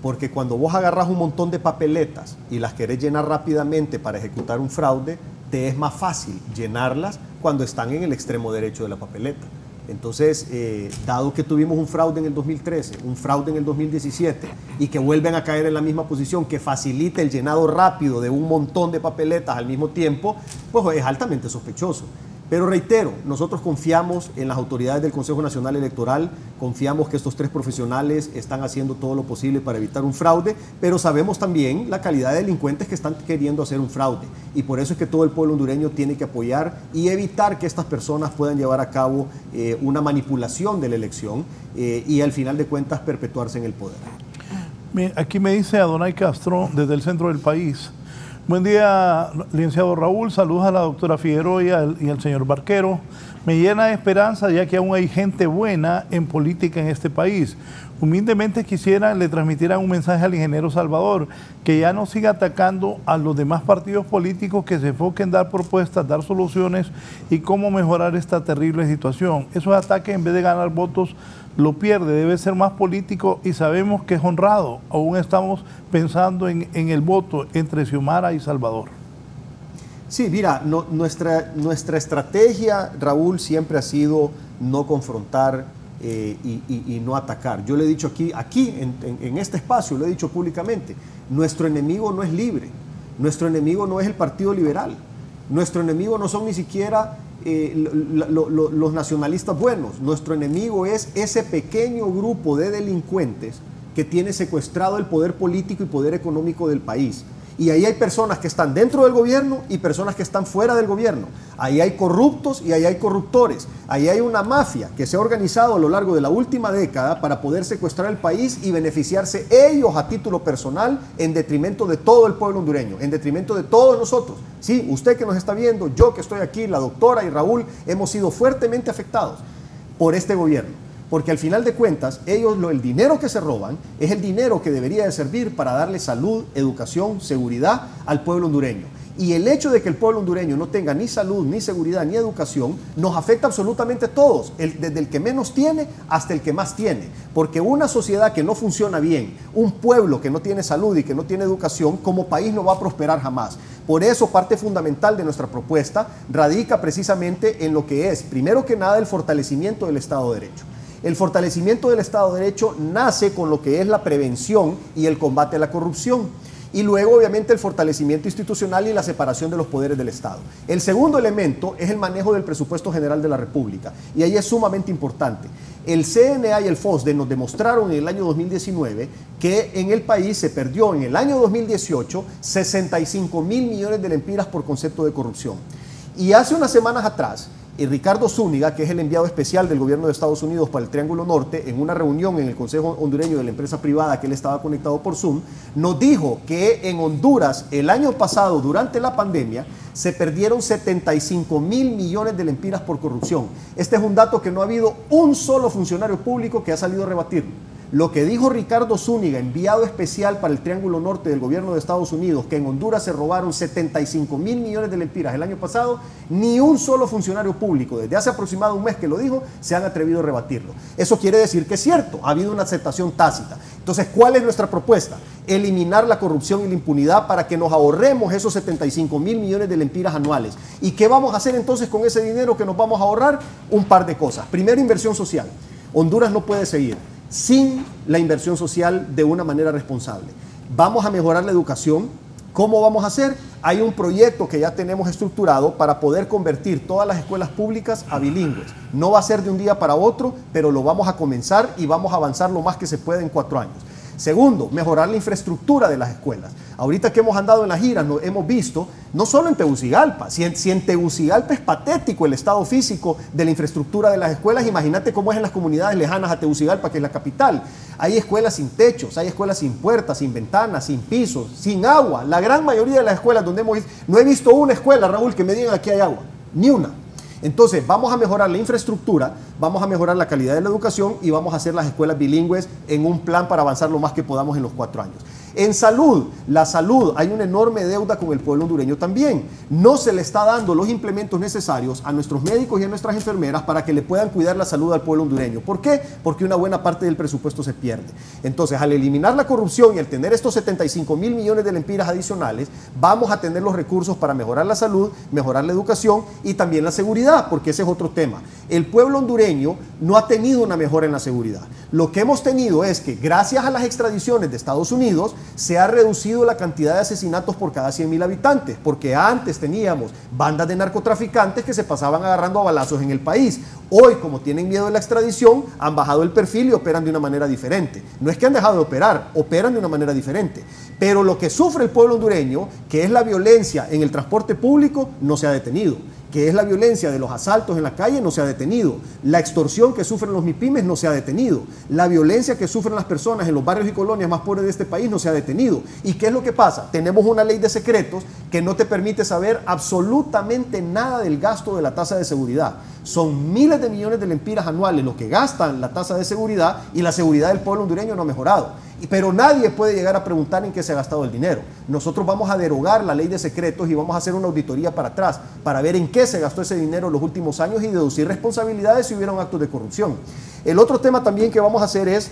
porque cuando vos agarras un montón de papeletas y las querés llenar rápidamente para ejecutar un fraude, te es más fácil llenarlas cuando están en el extremo derecho de la papeleta. Entonces, dado que tuvimos un fraude en el 2013, un fraude en el 2017 y que vuelven a caer en la misma posición que facilita el llenado rápido de un montón de papeletas al mismo tiempo, pues es altamente sospechoso. Pero reitero, nosotros confiamos en las autoridades del Consejo Nacional Electoral, confiamos que estos 3 profesionales están haciendo todo lo posible para evitar un fraude, pero sabemos también la calidad de delincuentes que están queriendo hacer un fraude. Y por eso es que todo el pueblo hondureño tiene que apoyar y evitar que estas personas puedan llevar a cabo una manipulación de la elección y al final de cuentas perpetuarse en el poder. Aquí me dice Adonai Castro, desde el centro del país. Buen día, licenciado Raúl. Saludos a la doctora Figueroa y al señor Barquero. Me llena de esperanza ya que aún hay gente buena en política en este país. Humildemente quisiera le transmitieran un mensaje al ingeniero Salvador, que ya no siga atacando a los demás partidos políticos, que se enfoquen en dar propuestas, dar soluciones y cómo mejorar esta terrible situación. Esos ataques, en vez de ganar votos, lo pierde, debe ser más político y sabemos que es honrado. Aún estamos pensando en el voto entre Xiomara y Salvador. Sí, mira, nuestra estrategia, Raúl, siempre ha sido no confrontar y no atacar. Yo le he dicho aquí en este espacio, lo he dicho públicamente, nuestro enemigo no es Libre, nuestro enemigo no es el Partido Liberal, nuestro enemigo no son ni siquiera los nacionalistas buenos, nuestro enemigo es ese pequeño grupo de delincuentes que tiene secuestrado el poder político y poder económico del país. Y ahí hay personas que están dentro del gobierno y personas que están fuera del gobierno. Ahí hay corruptos y ahí hay corruptores. Ahí hay una mafia que se ha organizado a lo largo de la última década para poder secuestrar el país y beneficiarse ellos a título personal en detrimento de todo el pueblo hondureño, en detrimento de todos nosotros. Sí, usted que nos está viendo, yo que estoy aquí, la doctora y Raúl, hemos sido fuertemente afectados por este gobierno. Porque al final de cuentas, el dinero que se roban es el dinero que debería de servir para darle salud, educación, seguridad al pueblo hondureño. Y el hecho de que el pueblo hondureño no tenga ni salud, ni seguridad, ni educación, nos afecta absolutamente a todos, desde el que menos tiene hasta el que más tiene. Porque una sociedad que no funciona bien, un pueblo que no tiene salud y que no tiene educación, como país no va a prosperar jamás. Por eso, parte fundamental de nuestra propuesta radica precisamente en lo que es, primero que nada, el fortalecimiento del Estado de Derecho. El fortalecimiento del Estado de Derecho nace con lo que es la prevención y el combate a la corrupción. Y luego, obviamente, el fortalecimiento institucional y la separación de los poderes del Estado. El segundo elemento es el manejo del presupuesto general de la República. Y ahí es sumamente importante. El CNA y el FOSDE nos demostraron en el año 2019 que en el país se perdió en el año 2018 65.000 millones de lempiras por concepto de corrupción. Y hace unas semanas atrás, Ricardo Zúñiga, que es el enviado especial del gobierno de Estados Unidos para el Triángulo Norte, en una reunión en el Consejo Hondureño de la empresa privada que él estaba conectado por Zoom, nos dijo que en Honduras el año pasado, durante la pandemia, se perdieron 75.000 millones de lempiras por corrupción. Este es un dato que no ha habido un solo funcionario público que ha salido a rebatirlo. Lo que dijo Ricardo Zúñiga, enviado especial para el Triángulo Norte del gobierno de Estados Unidos, que en Honduras se robaron 75.000 millones de lempiras el año pasado, ni un solo funcionario público, desde hace aproximadamente un mes que lo dijo, se han atrevido a rebatirlo. Eso quiere decir que es cierto, ha habido una aceptación tácita. Entonces, ¿cuál es nuestra propuesta? Eliminar la corrupción y la impunidad para que nos ahorremos esos 75.000 millones de lempiras anuales. ¿Y qué vamos a hacer entonces con ese dinero que nos vamos a ahorrar? Un par de cosas. Primero, inversión social. Honduras no puede seguir sin la inversión social de una manera responsable. Vamos a mejorar la educación. ¿Cómo vamos a hacer? Hay un proyecto que ya tenemos estructurado para poder convertir todas las escuelas públicas a bilingües. No va a ser de un día para otro, pero lo vamos a comenzar y vamos a avanzar lo más que se puede en 4 años. Segundo, mejorar la infraestructura de las escuelas. Ahorita que hemos andado en las giras, hemos visto, no solo en Tegucigalpa, si en Tegucigalpa es patético el estado físico de la infraestructura de las escuelas, imagínate cómo es en las comunidades lejanas a Tegucigalpa, que es la capital. Hay escuelas sin techos, hay escuelas sin puertas, sin ventanas, sin pisos, sin agua. La gran mayoría de las escuelas donde hemos ido, no he visto una escuela, Raúl, que me digan aquí hay agua, ni una. Entonces, vamos a mejorar la infraestructura, vamos a mejorar la calidad de la educación y vamos a hacer las escuelas bilingües en un plan para avanzar lo más que podamos en los 4 años. En salud, la salud, hay una enorme deuda con el pueblo hondureño también. No se le está dando los implementos necesarios a nuestros médicos y a nuestras enfermeras para que le puedan cuidar la salud al pueblo hondureño. ¿Por qué? Porque una buena parte del presupuesto se pierde. Entonces, al eliminar la corrupción y al tener estos 75.000 millones de lempiras adicionales, vamos a tener los recursos para mejorar la salud, mejorar la educación y también la seguridad, porque ese es otro tema. El pueblo hondureño no ha tenido una mejora en la seguridad. Lo que hemos tenido es que, gracias a las extradiciones de Estados Unidos, se ha reducido la cantidad de asesinatos por cada 100.000 habitantes, porque antes teníamos bandas de narcotraficantes que se pasaban agarrando a balazos en el país. Hoy, como tienen miedo de la extradición, han bajado el perfil y operan de una manera diferente. No es que han dejado de operar, operan de una manera diferente. Pero lo que sufre el pueblo hondureño, que es la violencia en el transporte público, no se ha detenido. Que es la violencia de los asaltos en la calle, no se ha detenido. La extorsión que sufren los MIPYMES no se ha detenido. La violencia que sufren las personas en los barrios y colonias más pobres de este país no se ha detenido. ¿Y qué es lo que pasa? Tenemos una ley de secretos que no te permite saber absolutamente nada del gasto de la tasa de seguridad. Son miles de millones de lempiras anuales los que gastan la tasa de seguridad y la seguridad del pueblo hondureño no ha mejorado. Pero nadie puede llegar a preguntar en qué se ha gastado el dinero. Nosotros vamos a derogar la ley de secretos y vamos a hacer una auditoría para atrás para ver en qué se gastó ese dinero en los últimos años y deducir responsabilidades si hubieron actos de corrupción. El otro tema también que vamos a hacer es,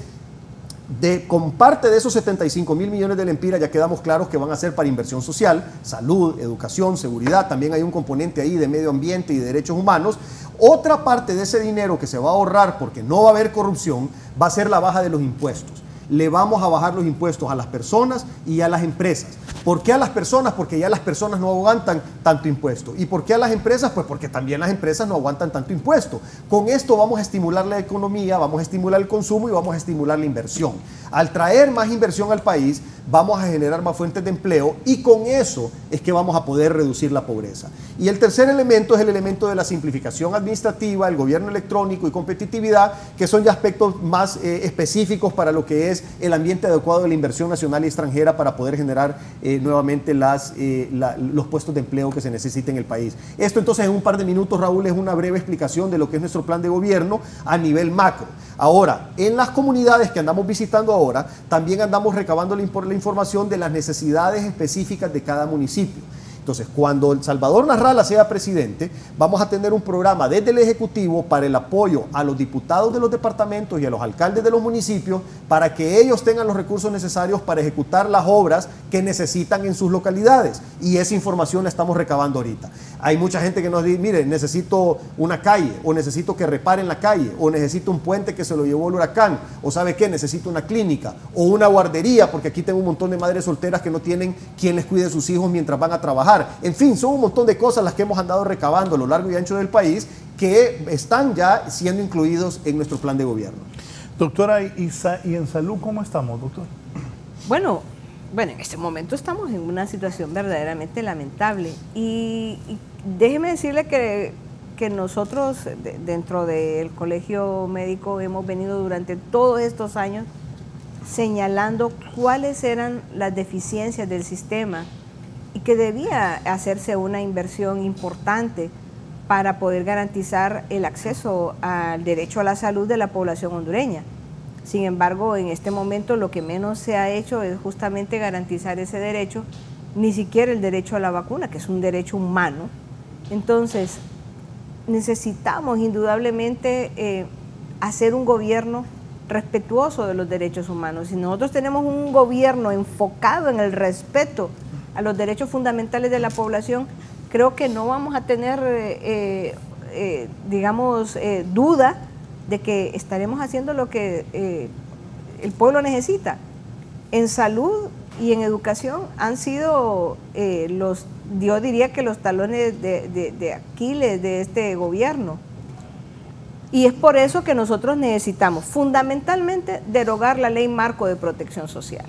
con parte de esos 75.000 millones de lempiras, ya quedamos claros que van a ser para inversión social, salud, educación, seguridad, también hay un componente ahí de medio ambiente y de derechos humanos. Otra parte de ese dinero que se va a ahorrar porque no va a haber corrupción va a ser la baja de los impuestos. Le vamos a bajar los impuestos a las personas y a las empresas. ¿Por qué a las personas? Porque ya las personas no aguantan tanto impuesto. ¿Y por qué a las empresas? Pues porque también las empresas no aguantan tanto impuesto. Con esto vamos a estimular la economía, vamos a estimular el consumo y vamos a estimular la inversión. Al traer más inversión al país, vamos a generar más fuentes de empleo y con eso es que vamos a poder reducir la pobreza. Y el tercer elemento es el elemento de la simplificación administrativa, el gobierno electrónico y competitividad, que son ya aspectos más específicos para lo que es el ambiente adecuado de la inversión nacional y extranjera para poder generar nuevamente los puestos de empleo que se necesiten en el país. Esto entonces en un par de minutos, Raúl, es una breve explicación de lo que es nuestro plan de gobierno a nivel macro. Ahora, en las comunidades que andamos visitando ahora, también andamos recabando la información de las necesidades específicas de cada municipio. Entonces, cuando el Salvador Narrala sea presidente, vamos a tener un programa desde el Ejecutivo para el apoyo a los diputados de los departamentos y a los alcaldes de los municipios para que ellos tengan los recursos necesarios para ejecutar las obras que necesitan en sus localidades. Y esa información la estamos recabando ahorita. Hay mucha gente que nos dice, mire, necesito una calle, o necesito que reparen la calle, o necesito un puente que se lo llevó el huracán, o ¿sabe qué? Necesito una clínica, o una guardería, porque aquí tengo un montón de madres solteras que no tienen quien les cuide a sus hijos mientras van a trabajar. En fin, son un montón de cosas las que hemos andado recabando a lo largo y ancho del país que están ya siendo incluidos en nuestro plan de gobierno. Doctora, ¿y en salud cómo estamos, doctor? Bueno, en este momento estamos en una situación verdaderamente lamentable y déjeme decirle que nosotros dentro del Colegio Médico hemos venido durante todos estos años señalando cuáles eran las deficiencias del sistema y que debía hacerse una inversión importante para poder garantizar el acceso al derecho a la salud de la población hondureña. Sin embargo, en este momento lo que menos se ha hecho es justamente garantizar ese derecho, ni siquiera el derecho a la vacuna, que es un derecho humano. Entonces, necesitamos indudablemente hacer un gobierno respetuoso de los derechos humanos. Si nosotros tenemos un gobierno enfocado en el respeto a los derechos fundamentales de la población, creo que no vamos a tener, duda de que estaremos haciendo lo que el pueblo necesita. En salud y en educación han sido yo diría que los talones de Aquiles de este gobierno. Y es por eso que nosotros necesitamos fundamentalmente derogar la ley marco de protección social.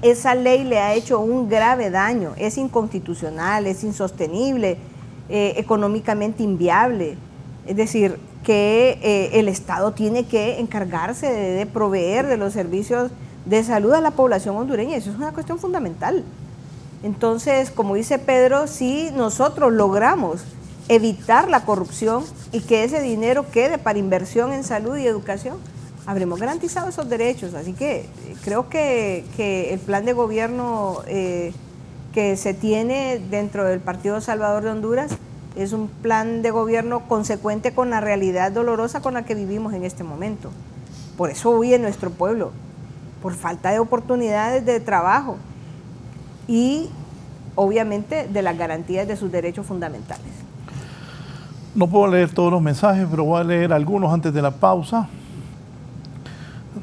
Esa ley le ha hecho un grave daño, es inconstitucional, es insostenible, económicamente inviable. Es decir, que el Estado tiene que encargarse de proveer de los servicios de salud a la población hondureña. Eso es una cuestión fundamental. Entonces, como dice Pedro, si nosotros logramos evitar la corrupción y que ese dinero quede para inversión en salud y educación, habremos garantizado esos derechos. Así que creo que el plan de gobierno que se tiene dentro del Partido Salvador de Honduras es un plan de gobierno consecuente con la realidad dolorosa con la que vivimos en este momento. Por eso huye nuestro pueblo, por falta de oportunidades de trabajo y obviamente de las garantías de sus derechos fundamentales. No puedo leer todos los mensajes, pero voy a leer algunos antes de la pausa.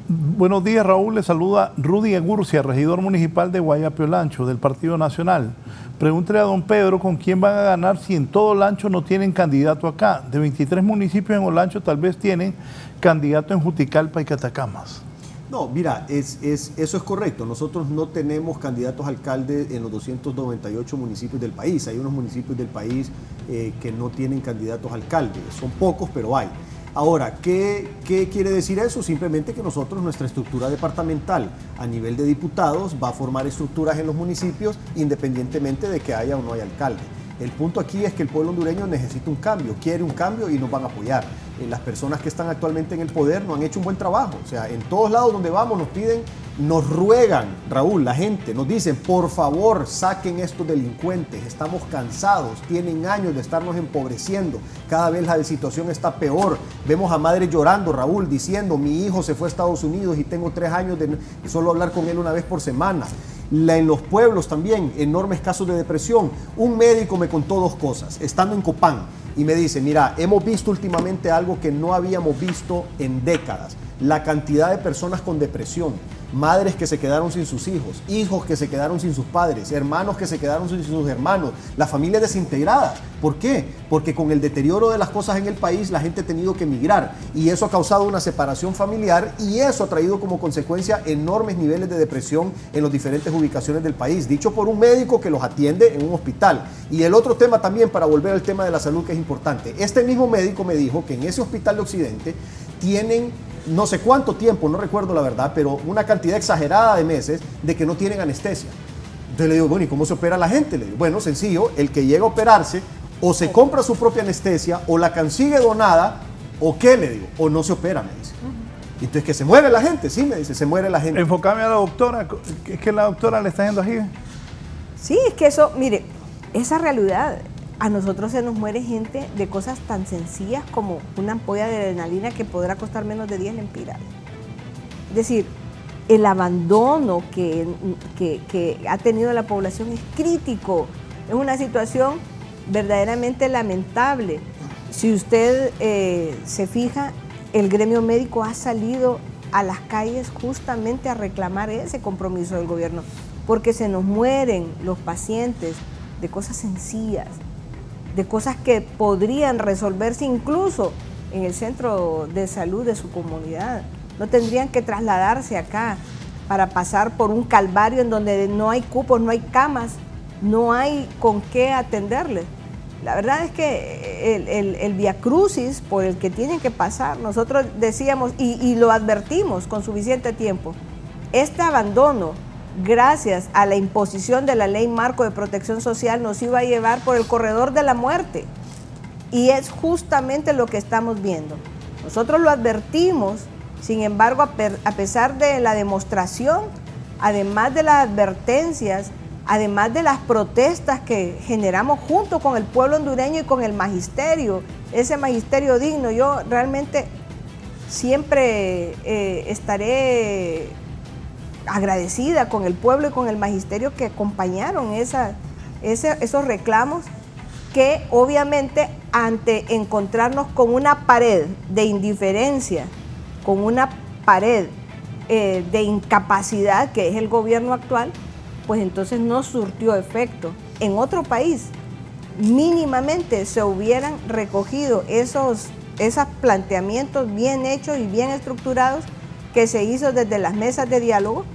Buenos días, Raúl. Le saluda Rudy Egurcia, regidor municipal de Guayapio Olancho, del Partido Nacional. Pregúntele a don Pedro con quién van a ganar si en todo Olancho no tienen candidato acá. De 23 municipios en Olancho tal vez tienen candidato en Juticalpa y Catacamas. No, mira, eso es correcto. Nosotros no tenemos candidatos a alcalde en los 298 municipios del país. Hay unos municipios del país que no tienen candidatos a alcalde. Son pocos, pero hay. Ahora, ¿qué quiere decir eso? Simplemente que nosotros, nuestra estructura departamental a nivel de diputados va a formar estructuras en los municipios independientemente de que haya o no haya alcalde. El punto aquí es que el pueblo hondureño necesita un cambio, quiere un cambio y nos van a apoyar. Las personas que están actualmente en el poder no han hecho un buen trabajo. O sea, en todos lados donde vamos nos piden, nos ruegan, Raúl, la gente, nos dicen, por favor, saquen estos delincuentes, estamos cansados, tienen años de estarnos empobreciendo, cada vez la situación está peor. Vemos a madres llorando, Raúl, diciendo, mi hijo se fue a Estados Unidos y tengo 3 años de solo hablar con él una vez por semana. En los pueblos también, enormes casos de depresión. Un médico me contó 2 cosas, estando en Copán, y me dice, mira, hemos visto últimamente algo que no habíamos visto en décadas, la cantidad de personas con depresión, madres que se quedaron sin sus hijos, hijos que se quedaron sin sus padres, hermanos que se quedaron sin sus hermanos, la familia desintegrada. ¿Por qué? Porque con el deterioro de las cosas en el país la gente ha tenido que emigrar y eso ha causado una separación familiar y eso ha traído como consecuencia enormes niveles de depresión en las diferentes ubicaciones del país, dicho por un médico que los atiende en un hospital. Y el otro tema también, para volver al tema de la salud que es importante, este mismo médico me dijo que en ese hospital de Occidente tienen no sé cuánto tiempo, no recuerdo la verdad, pero una cantidad exagerada de meses de que no tienen anestesia. Entonces le digo, bueno, ¿y cómo se opera la gente? Le digo, bueno, sencillo, el que llega a operarse o se compra su propia anestesia o la consigue donada o qué, le digo, o no se opera, me dice. Entonces, que se muere la gente, sí, me dice, se muere la gente. Enfócame a la doctora, es que la doctora le está yendo así. Sí, es que eso, mire, esa realidad, a nosotros se nos muere gente de cosas tan sencillas como una ampolla de adrenalina que podrá costar menos de 10 lempiras. Es decir, el abandono que ha tenido la población es crítico, es una situación verdaderamente lamentable. Si usted se fija, el gremio médico ha salido a las calles justamente a reclamar ese compromiso del gobierno, porque se nos mueren los pacientes de cosas sencillas, de cosas que podrían resolverse incluso en el centro de salud de su comunidad. No tendrían que trasladarse acá para pasar por un calvario en donde no hay cupos, no hay camas, no hay con qué atenderles. La verdad es que el viacrucis por el que tienen que pasar, nosotros decíamos y lo advertimos con suficiente tiempo, este abandono, gracias a la imposición de la Ley Marco de Protección Social, nos iba a llevar por el corredor de la muerte. Y es justamente lo que estamos viendo. Nosotros lo advertimos, sin embargo, a pesar de la demostración, además de las advertencias, además de las protestas que generamos junto con el pueblo hondureño y con el magisterio, ese magisterio digno, yo realmente siempre estaré agradecida con el pueblo y con el magisterio que acompañaron esos reclamos, que obviamente ante encontrarnos con una pared de indiferencia, con una pared de incapacidad que es el gobierno actual, pues entonces no surtió efecto. En otro país, mínimamente se hubieran recogido esos planteamientos bien hechos y bien estructurados que se hizo desde las mesas de diálogo,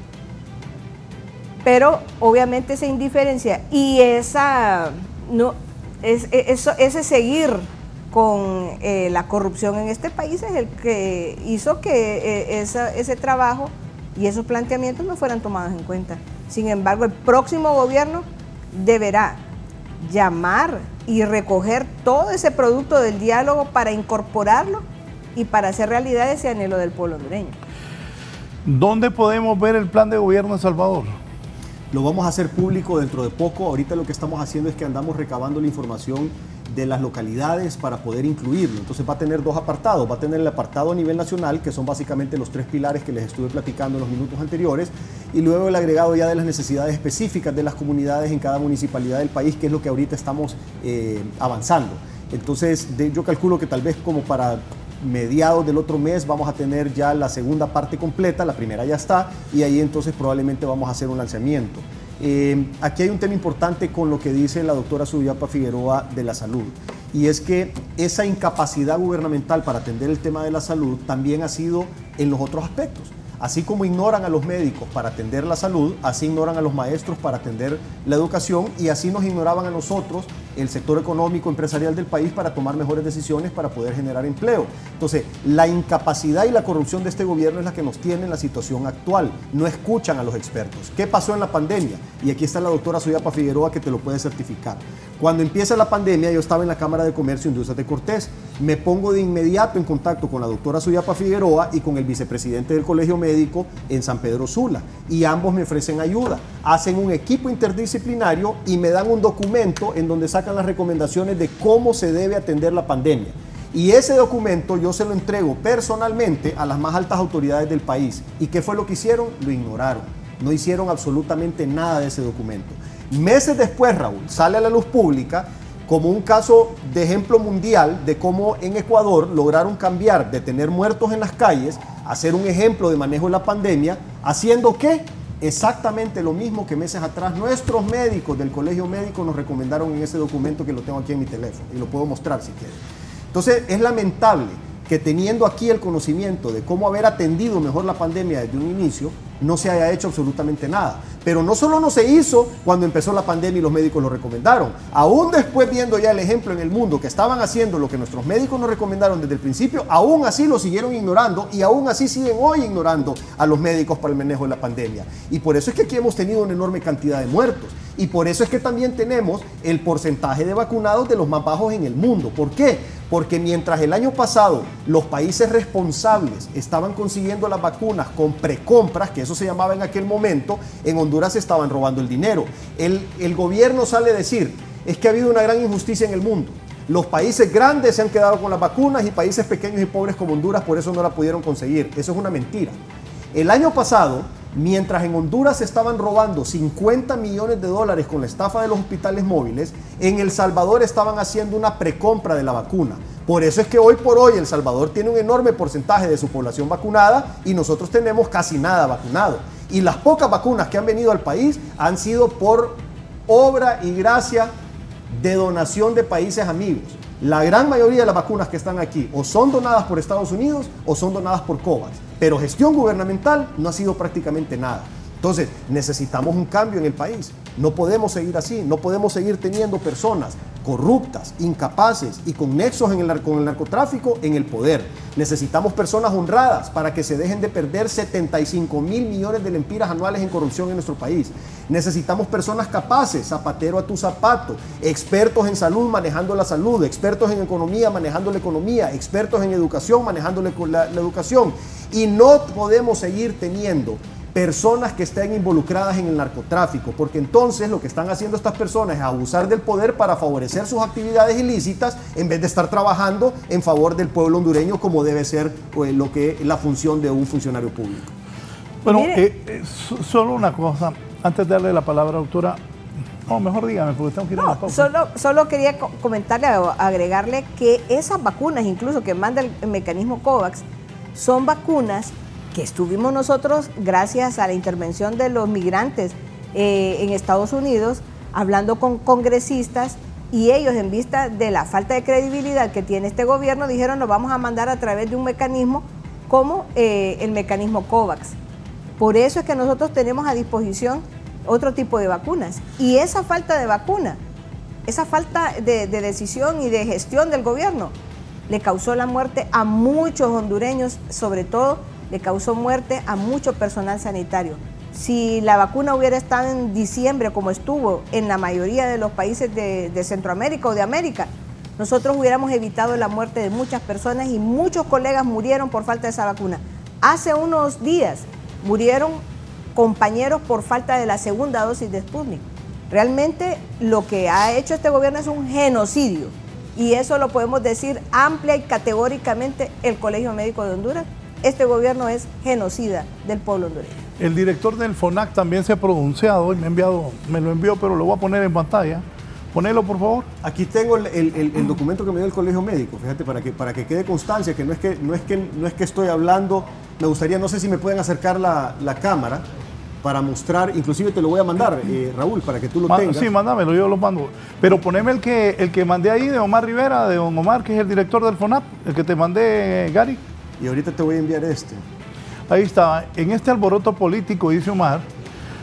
pero obviamente esa indiferencia y ese seguir con la corrupción en este país es el que hizo que ese trabajo y esos planteamientos no fueran tomados en cuenta. Sin embargo, el próximo gobierno deberá llamar y recoger todo ese producto del diálogo para incorporarlo y para hacer realidad ese anhelo del pueblo hondureño. ¿Dónde podemos ver el plan de gobierno de Salvador? Lo vamos a hacer público dentro de poco. Ahorita lo que estamos haciendo es que andamos recabando la información de las localidades para poder incluirlo. Entonces va a tener dos apartados. Va a tener el apartado a nivel nacional, que son básicamente los 3 pilares que les estuve platicando en los minutos anteriores, y luego el agregado ya de las necesidades específicas de las comunidades en cada municipalidad del país, que es lo que ahorita estamos avanzando. Entonces yo calculo que tal vez como para mediados del otro mes vamos a tener ya la segunda parte completa, la primera ya está, y ahí entonces probablemente vamos a hacer un lanzamiento. Aquí hay un tema importante con lo que dice la doctora Suyapa Figueroa de la salud, y es que esa incapacidad gubernamental para atender el tema de la salud también ha sido en los otros aspectos. Así como ignoran a los médicos para atender la salud, así ignoran a los maestros para atender la educación, y así nos ignoraban a nosotros, el sector económico, empresarial del país, para tomar mejores decisiones para poder generar empleo. Entonces, la incapacidad y la corrupción de este gobierno es la que nos tiene en la situación actual. No escuchan a los expertos. ¿Qué pasó en la pandemia? Y aquí está la doctora Suyapa Figueroa que te lo puede certificar. Cuando empieza la pandemia, yo estaba en la Cámara de Comercio e Industrias de Cortés. Me pongo de inmediato en contacto con la doctora Suyapa Figueroa y con el vicepresidente del Colegio Médico en San Pedro Sula, y ambos me ofrecen ayuda. Hacen un equipo interdisciplinario y me dan un documento en donde sacan las recomendaciones de cómo se debe atender la pandemia. Y ese documento yo se lo entrego personalmente a las más altas autoridades del país. ¿Y qué fue lo que hicieron? Lo ignoraron. No hicieron absolutamente nada de ese documento. Meses después, Raúl, sale a la luz pública como un caso de ejemplo mundial de cómo en Ecuador lograron cambiar de tener muertos en las calles a ser un ejemplo de manejo de la pandemia, haciendo ¿qué? Exactamente lo mismo que meses atrás nuestros médicos del Colegio Médico nos recomendaron en ese documento, que lo tengo aquí en mi teléfono y lo puedo mostrar si quieren. Entonces es lamentable que teniendo aquí el conocimiento de cómo haber atendido mejor la pandemia desde un inicio, no se haya hecho absolutamente nada. Pero no solo no se hizo cuando empezó la pandemia y los médicos lo recomendaron, aún después, viendo ya el ejemplo en el mundo que estaban haciendo lo que nuestros médicos nos recomendaron desde el principio, aún así lo siguieron ignorando, y aún así siguen hoy ignorando a los médicos para el manejo de la pandemia. Y por eso es que aquí hemos tenido una enorme cantidad de muertos. Y por eso es que también tenemos el porcentaje de vacunados de los más bajos en el mundo. ¿Por qué? Porque mientras el año pasado los países responsables estaban consiguiendo las vacunas con precompras, que eso se llamaba en aquel momento, en Honduras se estaban robando el dinero. El gobierno sale a decir, es que ha habido una gran injusticia en el mundo. Los países grandes se han quedado con las vacunas y países pequeños y pobres como Honduras por eso no la pudieron conseguir. Eso es una mentira. El año pasado, mientras en Honduras se estaban robando 50 millones de dólares con la estafa de los hospitales móviles, en El Salvador estaban haciendo una precompra de la vacuna. Por eso es que hoy por hoy El Salvador tiene un enorme porcentaje de su población vacunada y nosotros tenemos casi nada vacunado. Y las pocas vacunas que han venido al país han sido por obra y gracia de donación de países amigos. La gran mayoría de las vacunas que están aquí o son donadas por Estados Unidos o son donadas por COVAX, pero gestión gubernamental no ha sido prácticamente nada. Entonces, necesitamos un cambio en el país. No podemos seguir así, no podemos seguir teniendo personas corruptas, incapaces y con nexos con el narcotráfico en el poder. Necesitamos personas honradas para que se dejen de perder 75 mil millones de lempiras anuales en corrupción en nuestro país. Necesitamos personas capaces, zapatero a tu zapato, expertos en salud manejando la salud, expertos en economía manejando la economía, expertos en educación manejando la educación. Y no podemos seguir teniendo personas que estén involucradas en el narcotráfico, porque entonces lo que están haciendo estas personas es abusar del poder para favorecer sus actividades ilícitas en vez de estar trabajando en favor del pueblo hondureño como debe ser la función de un funcionario público. Bueno, solo una cosa, antes de darle la palabra, doctora, no, mejor dígame, porque tengo que ir a la pausa. Solo quería comentarle, agregarle que esas vacunas, incluso que manda el mecanismo COVAX, son vacunas que estuvimos nosotros, gracias a la intervención de los migrantes en Estados Unidos, hablando con congresistas, y ellos, en vista de la falta de credibilidad que tiene este gobierno, dijeron, lo vamos a mandar a través de un mecanismo como el mecanismo COVAX. Por eso es que nosotros tenemos a disposición otro tipo de vacunas. Y esa falta de vacuna, esa falta de decisión y de gestión del gobierno, le causó la muerte a muchos hondureños, sobre todo le causó muerte a mucho personal sanitario. Si la vacuna hubiera estado en diciembre, como estuvo en la mayoría de los países de Centroamérica o de América, nosotros hubiéramos evitado la muerte de muchas personas y muchos colegas murieron por falta de esa vacuna. Hace unos días murieron compañeros por falta de la segunda dosis de Sputnik. Realmente lo que ha hecho este gobierno es un genocidio, y eso lo podemos decir amplia y categóricamente el Colegio Médico de Honduras. Este gobierno es genocida del pueblo hondureño. El director del FONAC también se ha pronunciado y me lo envió, pero lo voy a poner en pantalla. Ponelo, por favor. Aquí tengo el documento que me dio el Colegio Médico, fíjate, para que quede constancia, que no es que estoy hablando. Me gustaría, no sé si me pueden acercar la cámara para mostrar, inclusive te lo voy a mandar, Raúl, para que tú lo tengas. Sí, mándamelo, yo lo mando. Pero poneme el que mandé ahí de Omar Rivera, de don Omar, que es el director del FONAC, el que te mandé, Gary. Y ahorita te voy a enviar este. Ahí está. En este alboroto político, dice Omar,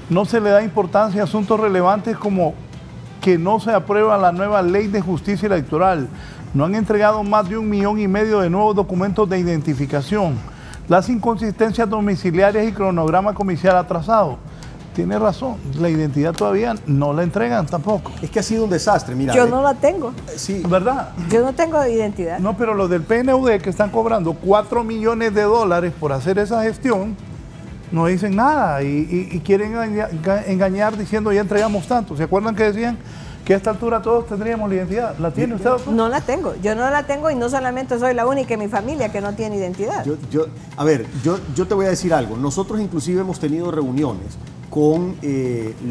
no se le da importancia a asuntos relevantes como que no se aprueba la nueva ley de justicia electoral. No han entregado más de 1,5 millones de nuevos documentos de identificación. Las inconsistencias domiciliarias y cronograma comicial atrasado. Tiene razón, la identidad todavía no la entregan tampoco. Es que ha sido un desastre, mira. Yo no la tengo. Sí. ¿Verdad? Yo no tengo identidad. No, pero los del PNUD que están cobrando 4 millones de dólares por hacer esa gestión, no dicen nada y quieren engañar diciendo ya entregamos tanto. ¿Se acuerdan que decían que a esta altura todos tendríamos la identidad? ¿La tiene usted, doctor? No la tengo, yo no la tengo, y no solamente soy la única en mi familia que no tiene identidad. Yo te voy a decir algo. Nosotros inclusive hemos tenido reuniones con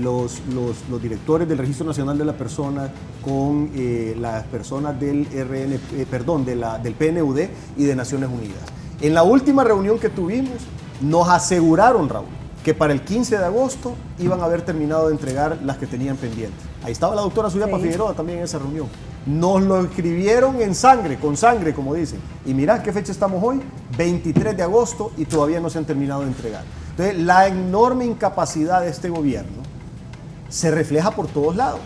los directores del Registro Nacional de la Persona, con las personas del del PNUD y de Naciones Unidas. En la última reunión que tuvimos, nos aseguraron, Raúl, que para el 15 de agosto iban a haber terminado de entregar las que tenían pendientes. Ahí estaba la doctora Suyapa Figueroa también en esa reunión. Nos lo escribieron en sangre, con sangre, como dicen. Y mirá qué fecha estamos hoy, 23 de agosto, y todavía no se han terminado de entregar. Entonces, la enorme incapacidad de este gobierno se refleja por todos lados,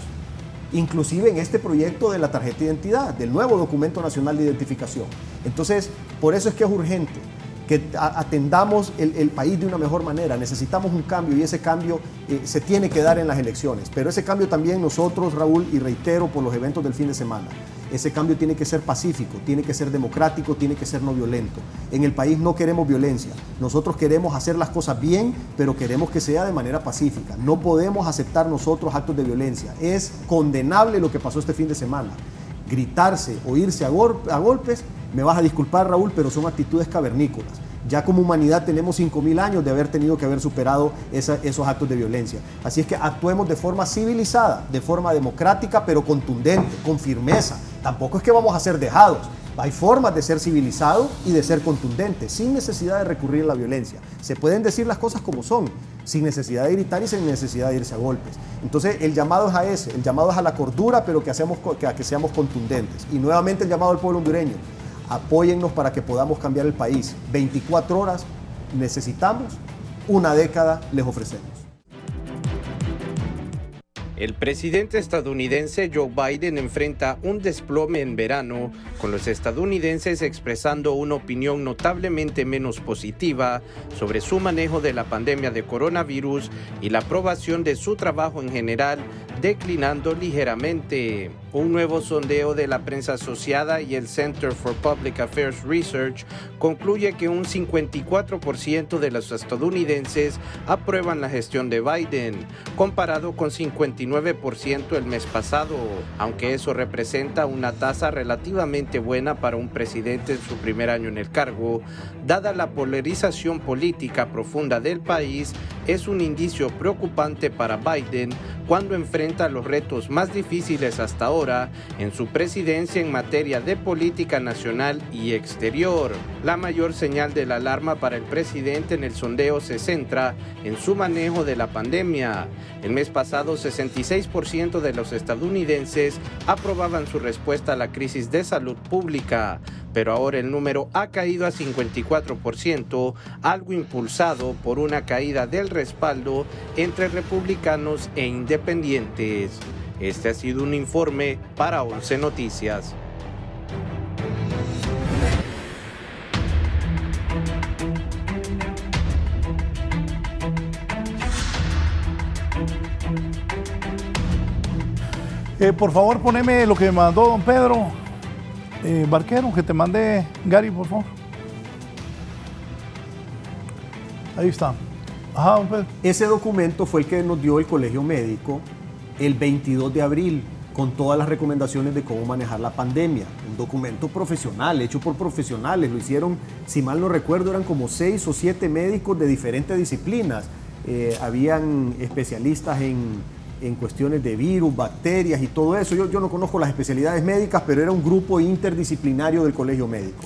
inclusive en este proyecto de la tarjeta de identidad, del nuevo documento nacional de identificación. Entonces, por eso es que es urgente que atendamos el país de una mejor manera. Necesitamos un cambio y ese cambio se tiene que dar en las elecciones. Pero ese cambio también nosotros, Raúl, y reitero por los eventos del fin de semana, ese cambio tiene que ser pacífico, tiene que ser democrático, tiene que ser no violento. En el país no queremos violencia. Nosotros queremos hacer las cosas bien, pero queremos que sea de manera pacífica. No podemos aceptar nosotros actos de violencia. Es condenable lo que pasó este fin de semana. Gritarse o irse a golpes, me vas a disculpar, Raúl, pero son actitudes cavernícolas. Ya como humanidad tenemos 5.000 años de haber tenido que haber superado esos actos de violencia. Así es que actuemos de forma civilizada, de forma democrática, pero contundente, con firmeza. Tampoco es que vamos a ser dejados. Hay formas de ser civilizado y de ser contundente, sin necesidad de recurrir a la violencia. Se pueden decir las cosas como son, sin necesidad de gritar y sin necesidad de irse a golpes. Entonces el llamado es a ese, el llamado es a la cordura, pero que seamos contundentes. Y nuevamente el llamado al pueblo hondureño. Apóyennos para que podamos cambiar el país. 24 horas necesitamos, una década les ofrecemos. El presidente estadounidense Joe Biden enfrenta un desplome en verano, con los estadounidenses expresando una opinión notablemente menos positiva sobre su manejo de la pandemia de coronavirus y la aprobación de su trabajo en general, declinando ligeramente. Un nuevo sondeo de la prensa asociada y el Center for Public Affairs Research concluye que un 54% de los estadounidenses aprueban la gestión de Biden, comparado con 59% el mes pasado, aunque eso representa una tasa relativamente buena para un presidente en su primer año en el cargo. Dada la polarización política profunda del país, es un indicio preocupante para Biden cuando enfrenta los retos más difíciles hasta ahora en su presidencia en materia de política nacional y exterior. La mayor señal de la alarma para el presidente en el sondeo se centra en su manejo de la pandemia. El mes pasado, 66% de los estadounidenses aprobaban su respuesta a la crisis de salud pública, pero ahora el número ha caído a 54%, algo impulsado por una caída del respaldo entre republicanos e independientes. Este ha sido un informe para 11 Noticias. Por favor, poneme lo que me mandó don Pedro Barquero, que te mande Gary, por favor. Ahí está. Ajá, don Pedro. Ese documento fue el que nos dio el Colegio Médico el 22 de abril, con todas las recomendaciones de cómo manejar la pandemia. Un documento profesional, hecho por profesionales. Lo hicieron, si mal no recuerdo, eran como 6 o 7 médicos de diferentes disciplinas. Habían especialistas en cuestiones de virus, bacterias y todo eso. Yo no conozco las especialidades médicas, pero era un grupo interdisciplinario del Colegio Médico.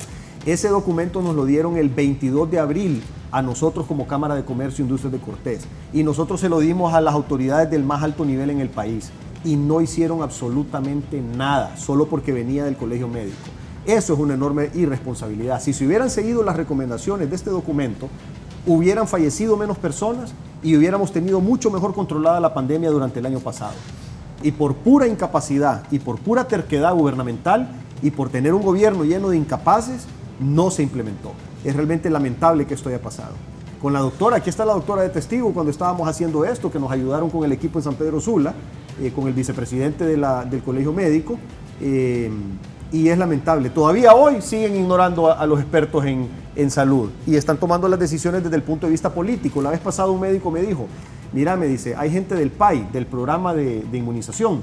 Ese documento nos lo dieron el 22 de abril a nosotros como Cámara de Comercio e Industrias de Cortés. Y nosotros se lo dimos a las autoridades del más alto nivel en el país. Y no hicieron absolutamente nada, solo porque venía del Colegio Médico. Eso es una enorme irresponsabilidad. Si se hubieran seguido las recomendaciones de este documento, hubieran fallecido menos personas y hubiéramos tenido mucho mejor controlada la pandemia durante el año pasado. Y por pura incapacidad y por pura terquedad gubernamental y por tener un gobierno lleno de incapaces, no se implementó. Es realmente lamentable que esto haya pasado. Con la doctora, aquí está la doctora de testigo cuando estábamos haciendo esto, que nos ayudaron con el equipo en San Pedro Sula, con el vicepresidente del Colegio Médico, y es lamentable. Todavía hoy siguen ignorando a los expertos en salud y están tomando las decisiones desde el punto de vista político. La vez pasada un médico me dijo, mira, me dice, hay gente del PAI, del programa de inmunización,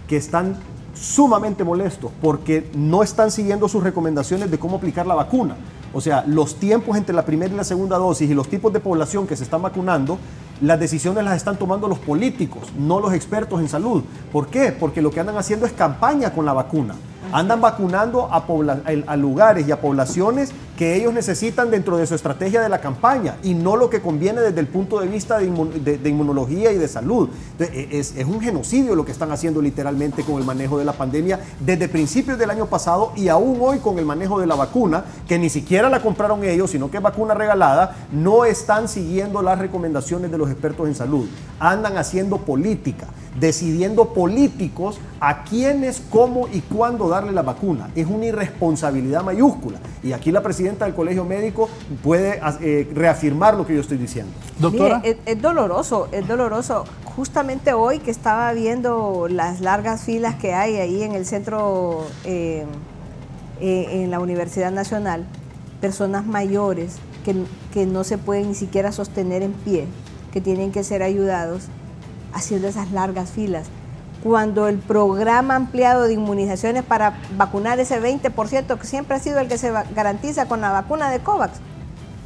que están sumamente molestos porque no están siguiendo sus recomendaciones de cómo aplicar la vacuna. O sea, los tiempos entre la primera y la segunda dosis y los tipos de población que se están vacunando, las decisiones las están tomando los políticos, no los expertos en salud. ¿Por qué? Porque lo que andan haciendo es campaña con la vacuna. Andan vacunando a lugares y a poblaciones que ellos necesitan dentro de su estrategia de la campaña y no lo que conviene desde el punto de vista de inmunología y de salud. Entonces, es un genocidio lo que están haciendo literalmente con el manejo de la pandemia desde principios del año pasado y aún hoy con el manejo de la vacuna, que ni siquiera la compraron ellos, sino que es vacuna regalada. No están siguiendo las recomendaciones de los expertos en salud. Andan haciendo política. decidiendo políticos a quiénes, cómo y cuándo darle la vacuna. Es una irresponsabilidad mayúscula. Y aquí la presidenta del Colegio Médico puede reafirmar lo que yo estoy diciendo. Doctora. Mire, es doloroso, es doloroso. Justamente hoy que estaba viendo las largas filas que hay ahí en el centro, en la Universidad Nacional, personas mayores que no se pueden ni siquiera sostener en pie, que tienen que ser ayudados, haciendo esas largas filas. Cuando el programa ampliado de inmunizaciones para vacunar ese 20%, que siempre ha sido el que se garantiza con la vacuna de COVAX,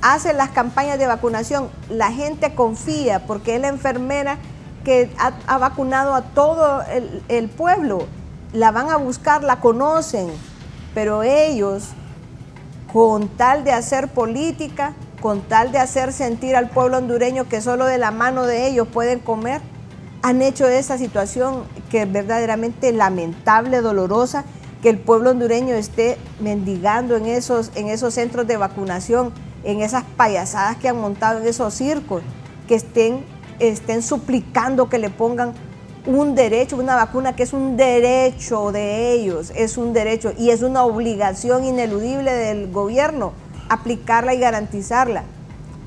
hace las campañas de vacunación, la gente confía porque es la enfermera que ha vacunado a todo el pueblo, la van a buscar, la conocen, pero ellos, con tal de hacer política, con tal de hacer sentir al pueblo hondureño que solo de la mano de ellos pueden comer, han hecho esa situación que es verdaderamente lamentable, dolorosa, que el pueblo hondureño esté mendigando en esos centros de vacunación, en esas payasadas que han montado en esos circos, que estén suplicando que le pongan un derecho, una vacuna que es un derecho de ellos, es un derecho y es una obligación ineludible del gobierno aplicarla y garantizarla.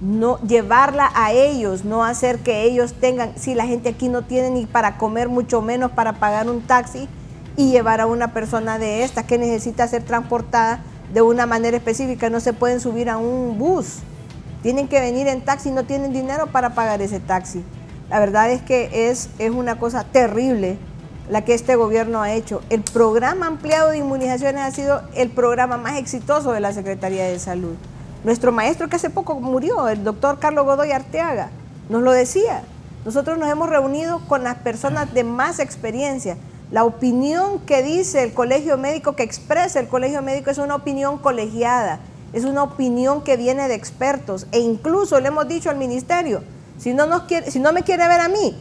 No llevarla a ellos, no hacer que ellos tengan, si la gente aquí no tiene ni para comer, mucho menos para pagar un taxi y llevar a una persona de esta que necesita ser transportada de una manera específica, no se pueden subir a un bus, tienen que venir en taxi, no tienen dinero para pagar ese taxi. La verdad es que es una cosa terrible la que este gobierno ha hecho. El programa ampliado de inmunizaciones ha sido el programa más exitoso de la Secretaría de Salud. Nuestro maestro que hace poco murió, el doctor Carlos Godoy Arteaga, nos lo decía. Nosotros nos hemos reunido con las personas de más experiencia. La opinión que dice el Colegio Médico, que expresa el Colegio Médico, es una opinión colegiada, es una opinión que viene de expertos. E incluso le hemos dicho al ministerio, si no me quiere ver a mí,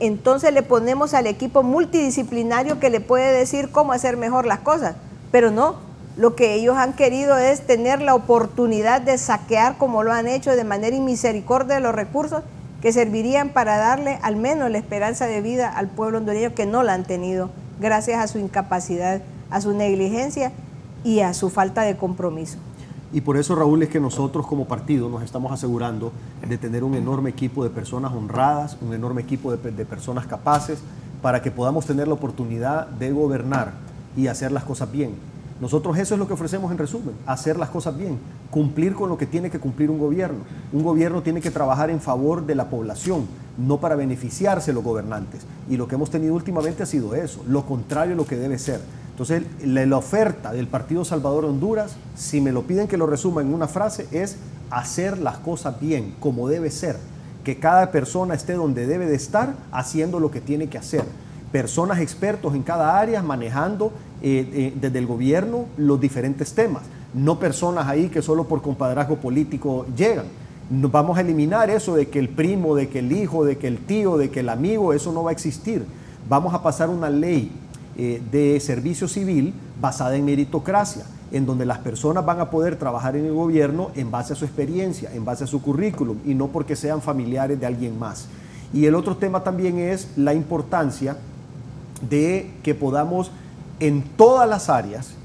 entonces le ponemos al equipo multidisciplinario que le puede decir cómo hacer mejor las cosas. Pero no. Lo que ellos han querido es tener la oportunidad de saquear, como lo han hecho, de manera inmisericordia los recursos que servirían para darle al menos la esperanza de vida al pueblo hondureño, que no la han tenido gracias a su incapacidad, a su negligencia y a su falta de compromiso. Y por eso, Raúl, es que nosotros como partido nos estamos asegurando de tener un enorme equipo de personas honradas, un enorme equipo de personas capaces, para que podamos tener la oportunidad de gobernar y hacer las cosas bien. Nosotros eso es lo que ofrecemos en resumen, hacer las cosas bien, cumplir con lo que tiene que cumplir un gobierno. Un gobierno tiene que trabajar en favor de la población, no para beneficiarse los gobernantes. Y lo que hemos tenido últimamente ha sido eso, lo contrario a lo que debe ser. Entonces, la oferta del Partido Salvador Honduras, si me lo piden que lo resuma en una frase, es hacer las cosas bien, como debe ser. Que cada persona esté donde debe de estar, haciendo lo que tiene que hacer. Personas expertos en cada área manejando desde el gobierno los diferentes temas, no personas ahí que solo por compadrazgo político llegan. Vamos a eliminar eso de que el primo, de que el hijo, de que el tío, de que el amigo, eso no va a existir. Vamos a pasar una ley de servicio civil basada en meritocracia, en donde las personas van a poder trabajar en el gobierno en base a su experiencia, en base a su currículum y no porque sean familiares de alguien más. Y el otro tema también es la importancia de que podamos en todas las áreas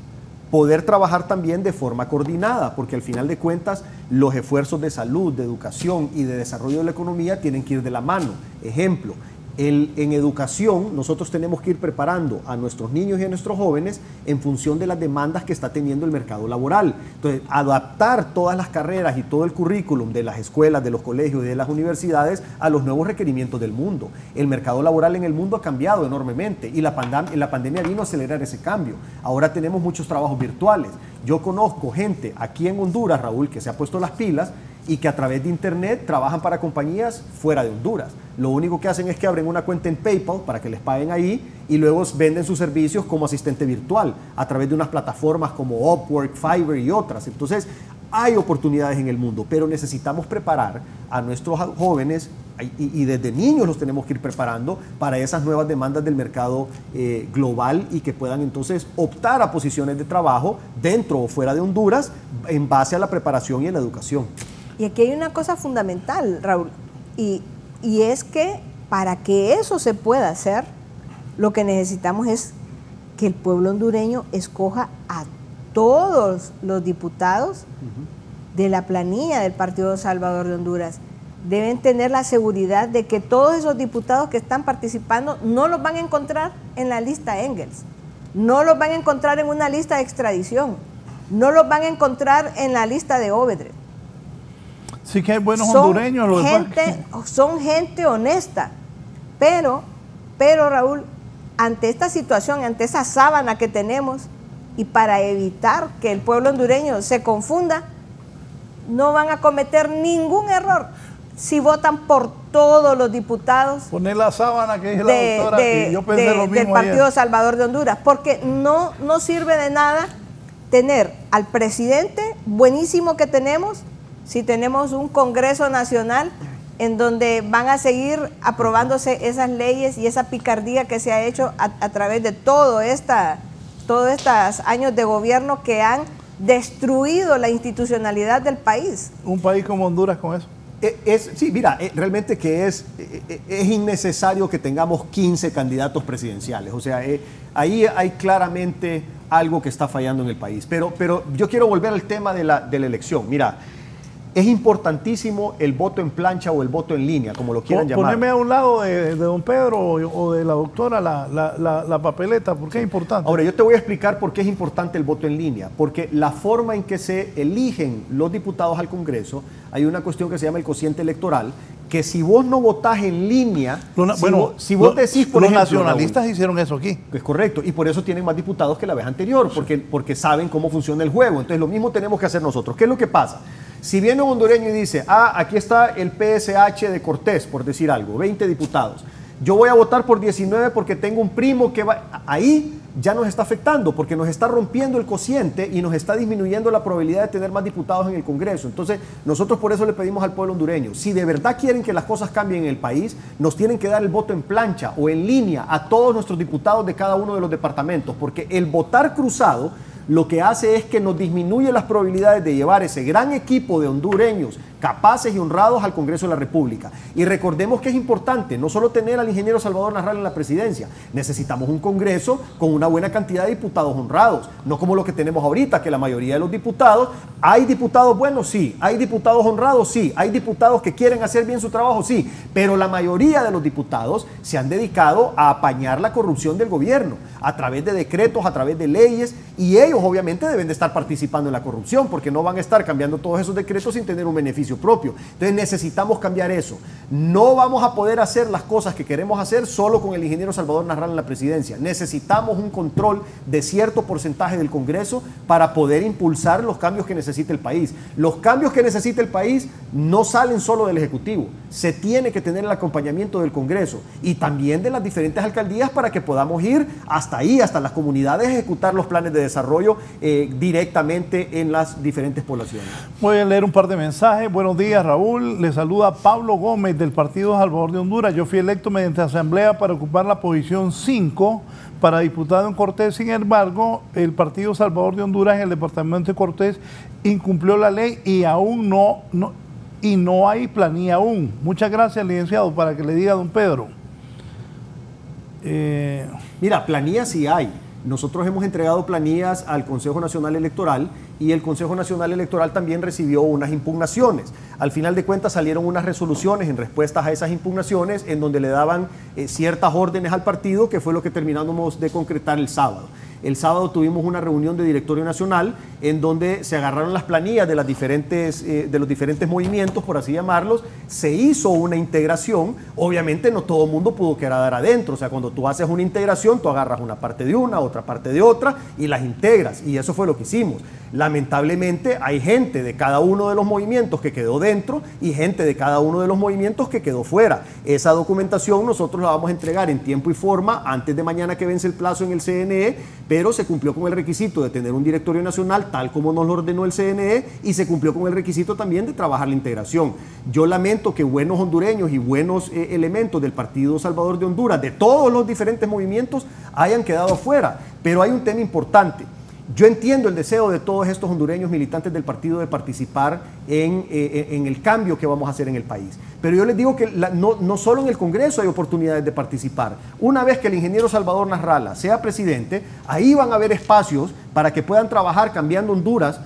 poder trabajar también de forma coordinada, porque al final de cuentas los esfuerzos de salud, de educación y de desarrollo de la economía tienen que ir de la mano. Ejemplo, en educación nosotros tenemos que ir preparando a nuestros niños y a nuestros jóvenes en función de las demandas que está teniendo el mercado laboral. Entonces, adaptar todas las carreras y todo el currículum de las escuelas, de los colegios y de las universidades a los nuevos requerimientos del mundo. El mercado laboral en el mundo ha cambiado enormemente y la pandemia vino a acelerar ese cambio. Ahora tenemos muchos trabajos virtuales. Yo conozco gente aquí en Honduras, Raúl, que se ha puesto las pilas y que a través de internet trabajan para compañías fuera de Honduras. Lo único que hacen es que abren una cuenta en PayPal para que les paguen ahí y luego venden sus servicios como asistente virtual a través de unas plataformas como Upwork, Fiverr y otras. Entonces, hay oportunidades en el mundo, pero necesitamos preparar a nuestros jóvenes y desde niños los tenemos que ir preparando para esas nuevas demandas del mercado global y que puedan entonces optar a posiciones de trabajo dentro o fuera de Honduras en base a la preparación y a la educación. Y aquí hay una cosa fundamental, Raúl, y es que para que eso se pueda hacer, lo que necesitamos es que el pueblo hondureño escoja a todos los diputados de la planilla del Partido Salvador de Honduras. Deben tener la seguridad de que todos esos diputados que están participando no los van a encontrar en la lista Engels, no los van a encontrar en una lista de extradición, no los van a encontrar en la lista de Obedre. Sí que hay buenos hondureños. Son gente honesta, pero Raúl, ante esta situación, ante esa sábana que tenemos, y para evitar que el pueblo hondureño se confunda, no van a cometer ningún error si votan por todos los diputados. Poner la sábana que dice la doctora, que yo pensé lo mismo del Partido Salvador de Honduras, porque no sirve de nada tener al presidente buenísimo que tenemos si tenemos un Congreso Nacional en donde van a seguir aprobándose esas leyes y esa picardía que se ha hecho a través de todos estos años de gobierno que han destruido la institucionalidad del país. Un país como Honduras con eso. Sí, mira, realmente que es innecesario que tengamos 15 candidatos presidenciales. O sea, ahí hay claramente algo que está fallando en el país. Pero yo quiero volver al tema de la elección. Mira, es importantísimo el voto en plancha o el voto en línea, como lo quieran llamar. Poneme a un lado de don Pedro o de la doctora la papeleta, ¿por qué es importante? Ahora, yo te voy a explicar por qué es importante el voto en línea. Porque la forma en que se eligen los diputados al Congreso, hay una cuestión que se llama el cociente electoral, que si vos no votás en línea, si vos decís, por ejemplo, los nacionalistas Raúl, hicieron eso aquí. Es correcto, y por eso tienen más diputados que la vez anterior, porque saben cómo funciona el juego. Entonces, lo mismo tenemos que hacer nosotros. ¿Qué es lo que pasa? Si viene un hondureño y dice, aquí está el PSH de Cortés, por decir algo, 20 diputados. Yo voy a votar por 19 porque tengo un primo que va... Ahí ya nos está afectando porque nos está rompiendo el cociente y nos está disminuyendo la probabilidad de tener más diputados en el Congreso. Entonces, nosotros por eso le pedimos al pueblo hondureño, si de verdad quieren que las cosas cambien en el país, nos tienen que dar el voto en plancha o en línea a todos nuestros diputados de cada uno de los departamentos, porque el votar cruzado lo que hace es que nos disminuye las probabilidades de llevar ese gran equipo de hondureños capaces y honrados al Congreso de la República. Y recordemos que es importante no solo tener al ingeniero Salvador Narral en la presidencia, necesitamos un Congreso con una buena cantidad de diputados honrados, no como lo que tenemos ahorita, que la mayoría de los diputados, hay diputados buenos, sí, hay diputados honrados, sí, hay diputados que quieren hacer bien su trabajo, sí, pero la mayoría de los diputados se han dedicado a apañar la corrupción del gobierno, a través de decretos, a través de leyes, y ellos obviamente deben de estar participando en la corrupción, porque no van a estar cambiando todos esos decretos sin tener un beneficio propio. Entonces necesitamos cambiar eso. No vamos a poder hacer las cosas que queremos hacer solo con el ingeniero Salvador Narral en la presidencia. Necesitamos un control de cierto porcentaje del Congreso para poder impulsar los cambios que necesita el país. Los cambios que necesita el país no salen solo del Ejecutivo. Se tiene que tener el acompañamiento del Congreso y también de las diferentes alcaldías para que podamos ir hasta ahí, hasta las comunidades, ejecutar los planes de desarrollo directamente en las diferentes poblaciones. Voy a leer un par de mensajes. Buenos días, Raúl. Le saluda Pablo Gómez del Partido Salvador de Honduras. Yo fui electo mediante asamblea para ocupar la posición 5 para diputado en Cortés. Sin embargo, el Partido Salvador de Honduras en el departamento de Cortés incumplió la ley y aún no hay planilla aún. Muchas gracias, licenciado, para que le diga a don Pedro. Mira, planilla sí hay. Nosotros hemos entregado planillas al Consejo Nacional Electoral y el Consejo Nacional Electoral también recibió unas impugnaciones. Al final de cuentas salieron unas resoluciones en respuestas a esas impugnaciones en donde le daban ciertas órdenes al partido, que fue lo que terminamos de concretar el sábado. El sábado tuvimos una reunión de directorio nacional en donde se agarraron las planillas de los diferentes movimientos, por así llamarlos, se hizo una integración. Obviamente no todo el mundo pudo quedar adentro, o sea, cuando tú haces una integración, tú agarras una parte de una, otra parte de otra y las integras, y eso fue lo que hicimos. Lamentablemente hay gente de cada uno de los movimientos que quedó dentro y gente de cada uno de los movimientos que quedó fuera. Esa documentación nosotros la vamos a entregar en tiempo y forma antes de mañana que vence el plazo en el CNE, pero se cumplió con el requisito de tener un directorio nacional tal como nos lo ordenó el CNE y se cumplió con el requisito también de trabajar la integración. Yo lamento que buenos hondureños y buenos elementos del Partido Salvador de Honduras, de todos los diferentes movimientos, hayan quedado afuera, pero hay un tema importante. Yo entiendo el deseo de todos estos hondureños militantes del partido de participar en el cambio que vamos a hacer en el país. Pero yo les digo que no solo en el Congreso hay oportunidades de participar. Una vez que el ingeniero Salvador Nasralla sea presidente, ahí van a haber espacios para que puedan trabajar cambiando Honduras,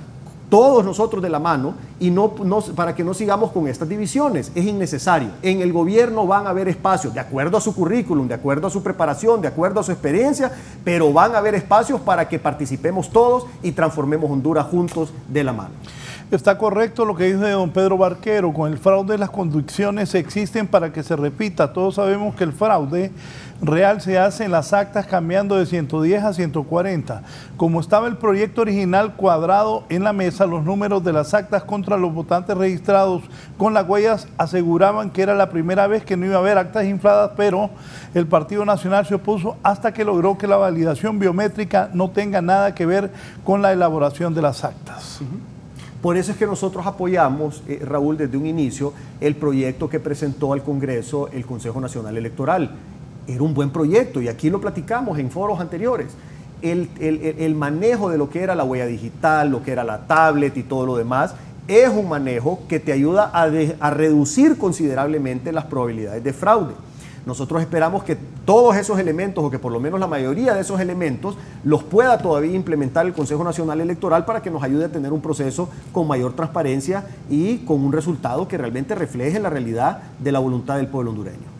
todos nosotros de la mano, y para que no sigamos con estas divisiones. Es innecesario. En el gobierno van a haber espacios, de acuerdo a su currículum, de acuerdo a su preparación, de acuerdo a su experiencia, pero van a haber espacios para que participemos todos y transformemos Honduras juntos de la mano. Está correcto lo que dice don Pedro Barquero. Con el fraude las condiciones existen para que se repita. Todos sabemos que el fraude real se hace en las actas cambiando de 110 a 140. Como estaba el proyecto original cuadrado en la mesa, los números de las actas contra los votantes registrados con las huellas aseguraban que era la primera vez que no iba a haber actas infladas, pero el Partido Nacional se opuso hasta que logró que la validación biométrica no tenga nada que ver con la elaboración de las actas. Por eso es que nosotros apoyamos, Raúl, desde un inicio, el proyecto que presentó al Congreso el Consejo Nacional Electoral. Era un buen proyecto y aquí lo platicamos en foros anteriores. El manejo de lo que era la huella digital, lo que era la tablet y todo lo demás, es un manejo que te ayuda a reducir considerablemente las probabilidades de fraude. Nosotros esperamos que todos esos elementos, o que por lo menos la mayoría de esos elementos, los pueda todavía implementar el Consejo Nacional Electoral para que nos ayude a tener un proceso con mayor transparencia y con un resultado que realmente refleje la realidad de la voluntad del pueblo hondureño.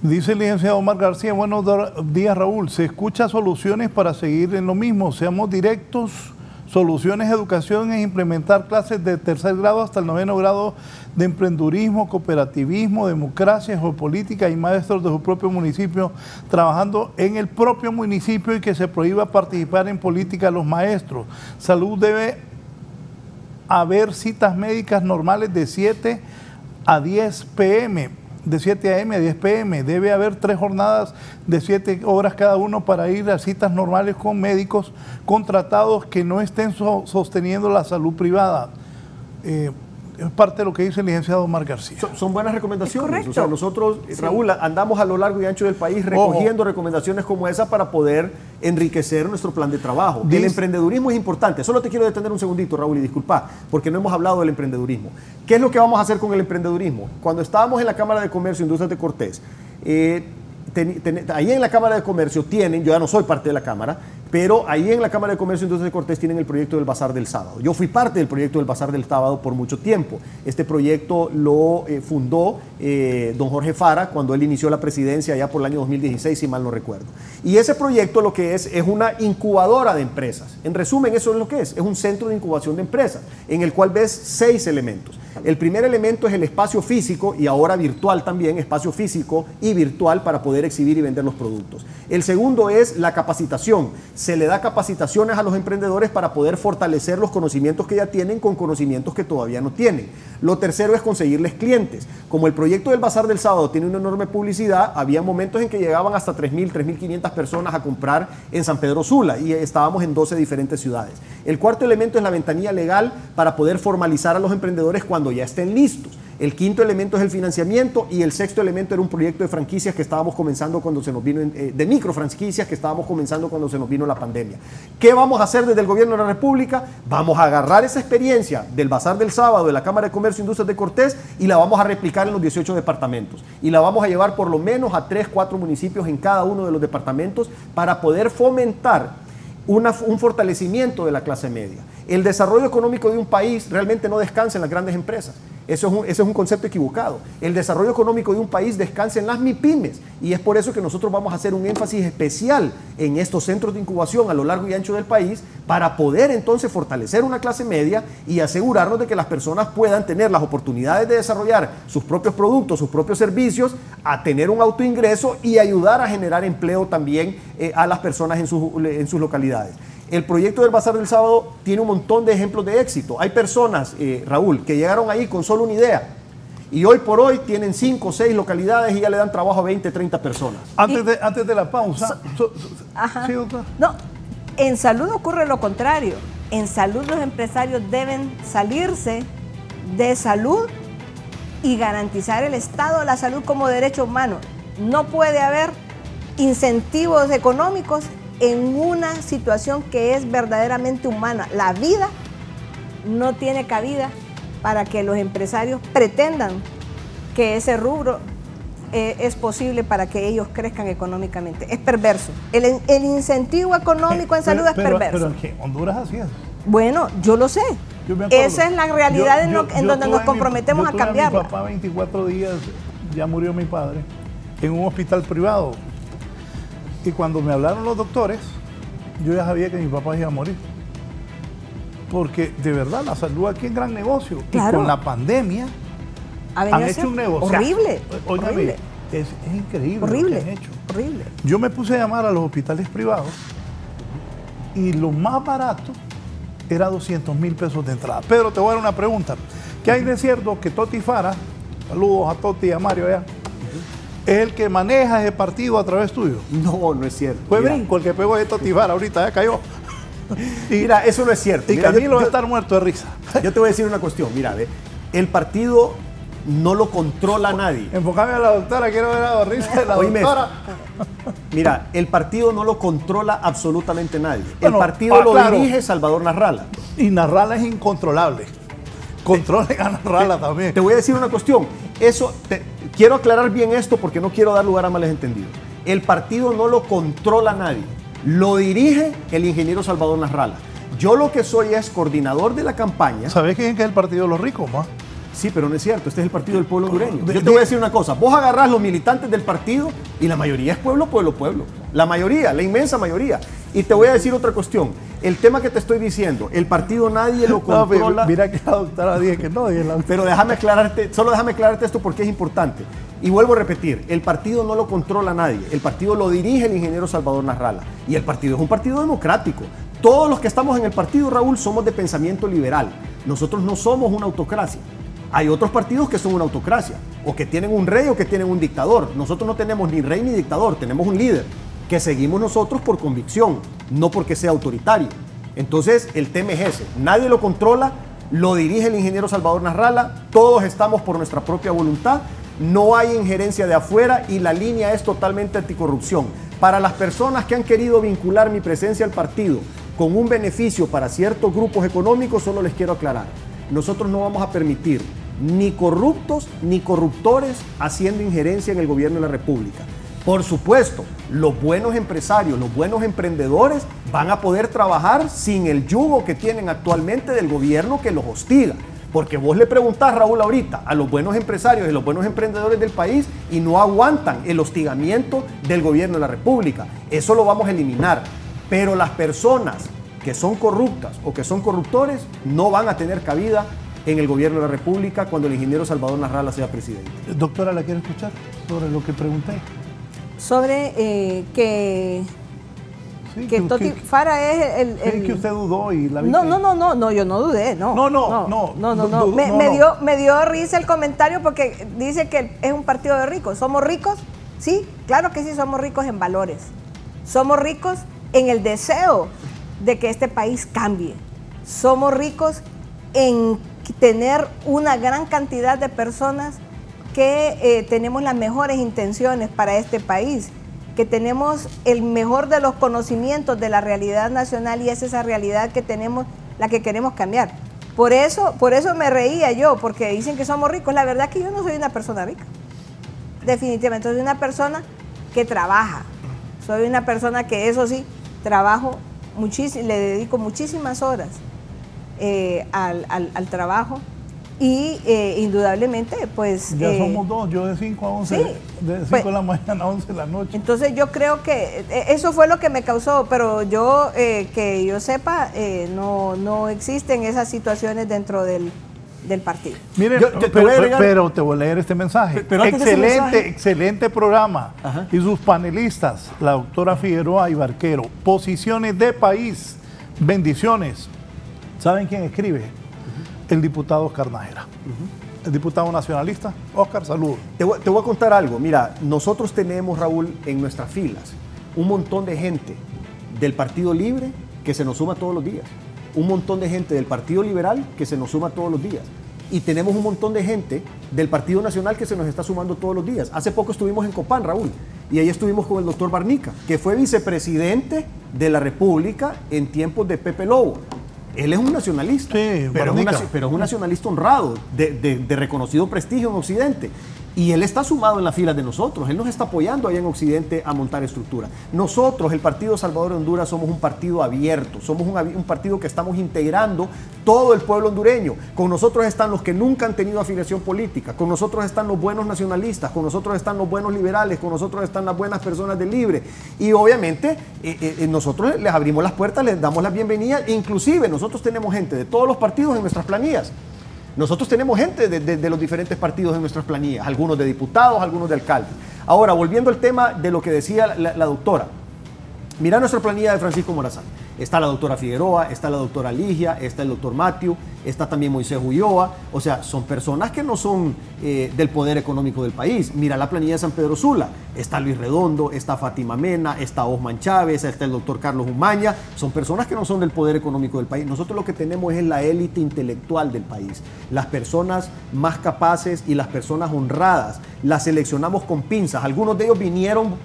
Dice el licenciado Omar García, buenos días Raúl, se escucha soluciones para seguir en lo mismo, seamos directos. Soluciones educación es implementar clases de tercer grado hasta el 9º grado de emprendurismo, cooperativismo, democracia, geopolítica y maestros de su propio municipio trabajando en el propio municipio y que se prohíba participar en política a los maestros. Salud debe haber citas médicas normales de 7 a 10 p.m., de 7 a.m. a 10 p.m. Debe haber 3 jornadas de 7 horas cada uno para ir a citas normales con médicos contratados que no estén sosteniendo la salud privada. Es parte de lo que dice el licenciado Omar García. Son buenas recomendaciones. O sea, nosotros, Raúl, andamos a lo largo y ancho del país recogiendo recomendaciones como esa para poder enriquecer nuestro plan de trabajo. El emprendedurismo es importante. Solo te quiero detener un segundito, Raúl, y disculpa, porque no hemos hablado del emprendedurismo. ¿Qué es lo que vamos a hacer con el emprendedurismo? Cuando estábamos en la Cámara de Comercio e Industrias de Cortés, ahí en la Cámara de Comercio tienen, yo ya no soy parte de la Cámara, pero ahí en la Cámara de Comercio e Industrias de Cortés tienen el proyecto del Bazar del Sábado. Yo fui parte del proyecto del Bazar del Sábado por mucho tiempo. Este proyecto lo fundó don Jorge Fara cuando él inició la presidencia allá por el año 2016, si mal no recuerdo. Y ese proyecto lo que es una incubadora de empresas. En resumen, eso es lo que es un centro de incubación de empresas, en el cual ves 6 elementos. El primer elemento es el espacio físico y ahora virtual también, espacio físico y virtual para poder exhibir y vender los productos. El segundo es la capacitación. Se le da capacitaciones a los emprendedores para poder fortalecer los conocimientos que ya tienen con conocimientos que todavía no tienen. Lo tercero es conseguirles clientes. Como el proyecto del Bazar del Sábado tiene una enorme publicidad, había momentos en que llegaban hasta 3.000, 3.500 personas a comprar en San Pedro Sula y estábamos en 12 diferentes ciudades. El cuarto elemento es la ventanilla legal para poder formalizar a los emprendedores cuando ya estén listos. El quinto elemento es el financiamiento y el sexto elemento era un proyecto de franquicias que estábamos comenzando cuando se nos vino, de microfranquicias que estábamos comenzando cuando se nos vino la pandemia. ¿Qué vamos a hacer desde el Gobierno de la República? Vamos a agarrar esa experiencia del Bazar del Sábado, de la Cámara de Comercio e Industrias de Cortés y la vamos a replicar en los 18 departamentos. Y la vamos a llevar por lo menos a 3, 4 municipios en cada uno de los departamentos para poder fomentar un fortalecimiento de la clase media. El desarrollo económico de un país realmente no descansa en las grandes empresas. Eso es un concepto equivocado. El desarrollo económico de un país descansa en las MIPYMES y es por eso que nosotros vamos a hacer un énfasis especial en estos centros de incubación a lo largo y ancho del país para poder entonces fortalecer una clase media y asegurarnos de que las personas puedan tener las oportunidades de desarrollar sus propios productos, sus propios servicios, a tener un autoingreso y ayudar a generar empleo también a las personas en sus localidades. El proyecto del Bazar del Sábado tiene un montón de ejemplos de éxito. Hay personas, Raúl, que llegaron ahí con solo una idea y hoy por hoy tienen 5 o 6 localidades y ya le dan trabajo a 20, 30 personas. Antes de la pausa. Sí, doctor. No, en salud ocurre lo contrario. En salud los empresarios deben salirse de salud y garantizar el estado de la salud como derecho humano. No puede haber incentivos económicos en una situación que es verdaderamente humana. La vida no tiene cabida para que los empresarios pretendan que ese rubro es posible para que ellos crezcan económicamente. Es perverso. El incentivo económico en salud es perverso. Pero ¿en qué? Honduras así es. Bueno, yo lo sé. Esa es la realidad en donde nos comprometemos a cambiarla. Mi papá 24 días, ya murió mi padre, en un hospital privado. Y cuando me hablaron los doctores, yo ya sabía que mi papá iba a morir. Porque de verdad la salud aquí es gran negocio. Claro. Y con la pandemia han hecho un negocio. Horrible. Óigame, Horrible. es increíble Horrible. lo que han hecho. Horrible. Yo me puse a llamar a los hospitales privados y lo más barato era 200,000 pesos de entrada. Pedro, te voy a dar una pregunta. ¿Qué hay de cierto que Toti Fara, saludos a Toti y a Mario allá, es el que maneja ese partido a través tuyo? No, no es cierto. Fue Mira, Brinco el que pegó ese Toti Fara, ahorita ya cayó. mira, eso no es cierto. Y Mira, Camilo va a estar muerto de risa. yo te voy a decir una cuestión. Mira, ve, el partido no lo controla nadie. Enfocame a la doctora, quiero ver la risa de la Oíme doctora. Mira, el partido no lo controla absolutamente nadie. Bueno, el partido lo claro. dirige Salvador Narrala. Y Narrala es incontrolable. Controlen a Narrala también. Te voy a decir una cuestión. Quiero aclarar bien esto porque no quiero dar lugar a malos entendidos. El partido no lo controla nadie. Lo dirige el ingeniero Salvador Narrala. Yo lo que soy es coordinador de la campaña. ¿Sabés quién es el partido de los ricos, ma? Sí, pero no es cierto. Este es el partido del pueblo hondureño. Yo te voy a decir una cosa. Vos agarrás los militantes del partido y la mayoría es pueblo, pueblo, pueblo. La mayoría, la inmensa mayoría. Y te voy a decir otra cuestión. El tema que te estoy diciendo, el partido nadie lo controla. No, mira que la doctora dije que no. Pero déjame aclararte, solo déjame aclararte esto porque es importante. Y vuelvo a repetir, el partido no lo controla nadie. El partido lo dirige el ingeniero Salvador Narrala. Y el partido es un partido democrático. Todos los que estamos en el partido, Raúl, somos de pensamiento liberal. Nosotros no somos una autocracia. Hay otros partidos que son una autocracia, o que tienen un rey o que tienen un dictador. Nosotros no tenemos ni rey ni dictador, tenemos un líder que seguimos nosotros por convicción, no porque sea autoritario. Entonces, el tema es ese. Nadie lo controla, lo dirige el ingeniero Salvador Narrala, todos estamos por nuestra propia voluntad, no hay injerencia de afuera y la línea es totalmente anticorrupción. Para las personas que han querido vincular mi presencia al partido con un beneficio para ciertos grupos económicos, solo les quiero aclarar. Nosotros no vamos a permitir ni corruptos ni corruptores haciendo injerencia en el gobierno de la República. Por supuesto, los buenos empresarios, los buenos emprendedores van a poder trabajar sin el yugo que tienen actualmente del gobierno que los hostiga. Porque vos le preguntás, Raúl, ahorita a los buenos empresarios y los buenos emprendedores del país y no aguantan el hostigamiento del gobierno de la República. Eso lo vamos a eliminar. Pero las personas que son corruptas o que son corruptores no van a tener cabida en el gobierno de la República cuando el ingeniero Salvador Narrala sea presidente. Doctora, ¿la quiere escuchar sobre lo que pregunté? Sobre que Sí, Toti Fara es el... Sí, que usted dudó y la vi. No, yo no dudé, no. No. Me dio risa el comentario porque dice que es un partido de ricos. ¿Somos ricos? Sí, claro que sí, somos ricos en valores. Somos ricos en el deseo de que este país cambie. Somos ricos en tener una gran cantidad de personas que tenemos las mejores intenciones para este país, que tenemos el mejor de los conocimientos de la realidad nacional y es esa realidad que tenemos, la que queremos cambiar. Por eso me reía yo, porque dicen que somos ricos. La verdad es que yo no soy una persona rica. Definitivamente, soy una persona que trabaja. Soy una persona que, eso sí, trabajo muchísimo, le dedico muchísimas horas al trabajo y indudablemente, pues... Ya somos dos, yo de 5 a 11, sí, de 5 pues, de la mañana a 11 de la noche. Entonces yo creo que eso fue lo que me causó, pero yo, que yo sepa, no existen esas situaciones dentro del partido. Miren, pero te voy a leer este mensaje. Pero excelente programa. Ajá. Y sus panelistas, la doctora Figueroa y Barquero. Posiciones de país. Bendiciones. ¿Saben quién escribe? El diputado Oscar Nájera. El diputado nacionalista. Oscar, saludos. Te voy a contar algo. Mira, nosotros tenemos, Raúl, en nuestras filas un montón de gente del Partido Libre que se nos suma todos los días. Un montón de gente del Partido Liberal que se nos suma todos los días. Y tenemos un montón de gente del Partido Nacional que se nos está sumando todos los días. Hace poco estuvimos en Copán, Raúl, Y ahí estuvimos con el doctor Barnica, que fue vicepresidente de la República en tiempos de Pepe Lobo. Él es un nacionalista, Sí, pero Barnica. es un nacionalista honrado, de reconocido prestigio en Occidente. Y él está sumado en las filas de nosotros, él nos está apoyando allá en Occidente a montar estructura. Nosotros, el Partido Salvador de Honduras, somos un partido abierto, somos un partido que estamos integrando todo el pueblo hondureño. Con nosotros están los que nunca han tenido afiliación política, con nosotros están los buenos nacionalistas, con nosotros están los buenos liberales, con nosotros están las buenas personas del Libre. Y obviamente nosotros les abrimos las puertas, les damos la bienvenida, inclusive nosotros tenemos gente de todos los partidos en nuestras planillas. Nosotros tenemos gente de los diferentes partidos en nuestras planillas, algunos de diputados, algunos de alcaldes. Ahora, volviendo al tema de lo que decía la doctora, mira nuestra planilla de Francisco Morazán. Está la doctora Figueroa, está la doctora Ligia, está el doctor Matthew, está también Moisés Ulloa. O sea, son personas que no son del poder económico del país. Mira la planilla de San Pedro Sula. Está Luis Redondo, está Fátima Mena, está Osman Chávez, está el doctor Carlos Umaña. Son personas que no son del poder económico del país. Nosotros lo que tenemos es la élite intelectual del país. Las personas más capaces y las personas honradas. Las seleccionamos con pinzas. Algunos de ellos vinieron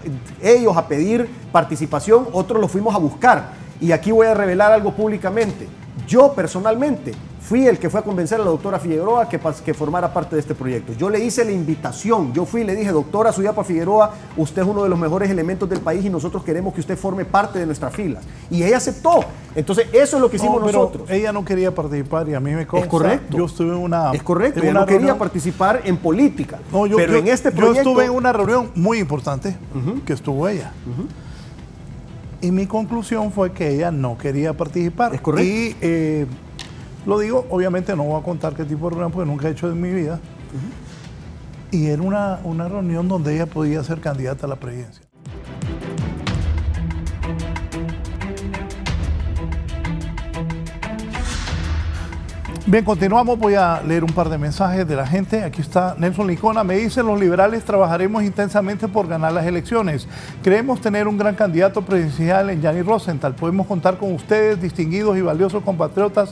ellos a pedir participación, otros los fuimos a buscar. Y aquí voy a revelar algo públicamente. Yo personalmente fui el que fue a convencer a la doctora Figueroa que formara parte de este proyecto. Yo le hice la invitación, yo fui y le dije, doctora Suyapa Figueroa, usted es uno de los mejores elementos del país y nosotros queremos que usted forme parte de nuestras filas. Y ella aceptó. Entonces, eso es lo que hicimos nosotros. Ella no quería participar y a mí me consta. Es correcto. Yo estuve en una... Es correcto, en ella una no quería reunión. participar en política. No, pero en este proyecto... Yo estuve en una reunión muy importante que estuvo ella. Y mi conclusión fue que ella no quería participar. Es correcto. Y lo digo, obviamente no voy a contar qué tipo de reunión porque nunca he hecho en mi vida. Y era una reunión donde ella podía ser candidata a la presidencia. Bien, continuamos. Voy a leer un par de mensajes de la gente. Aquí está Nelson Licona. Me dice, los liberales trabajaremos intensamente por ganar las elecciones. Creemos tener un gran candidato presidencial en Yanni Rosenthal. Podemos contar con ustedes, distinguidos y valiosos compatriotas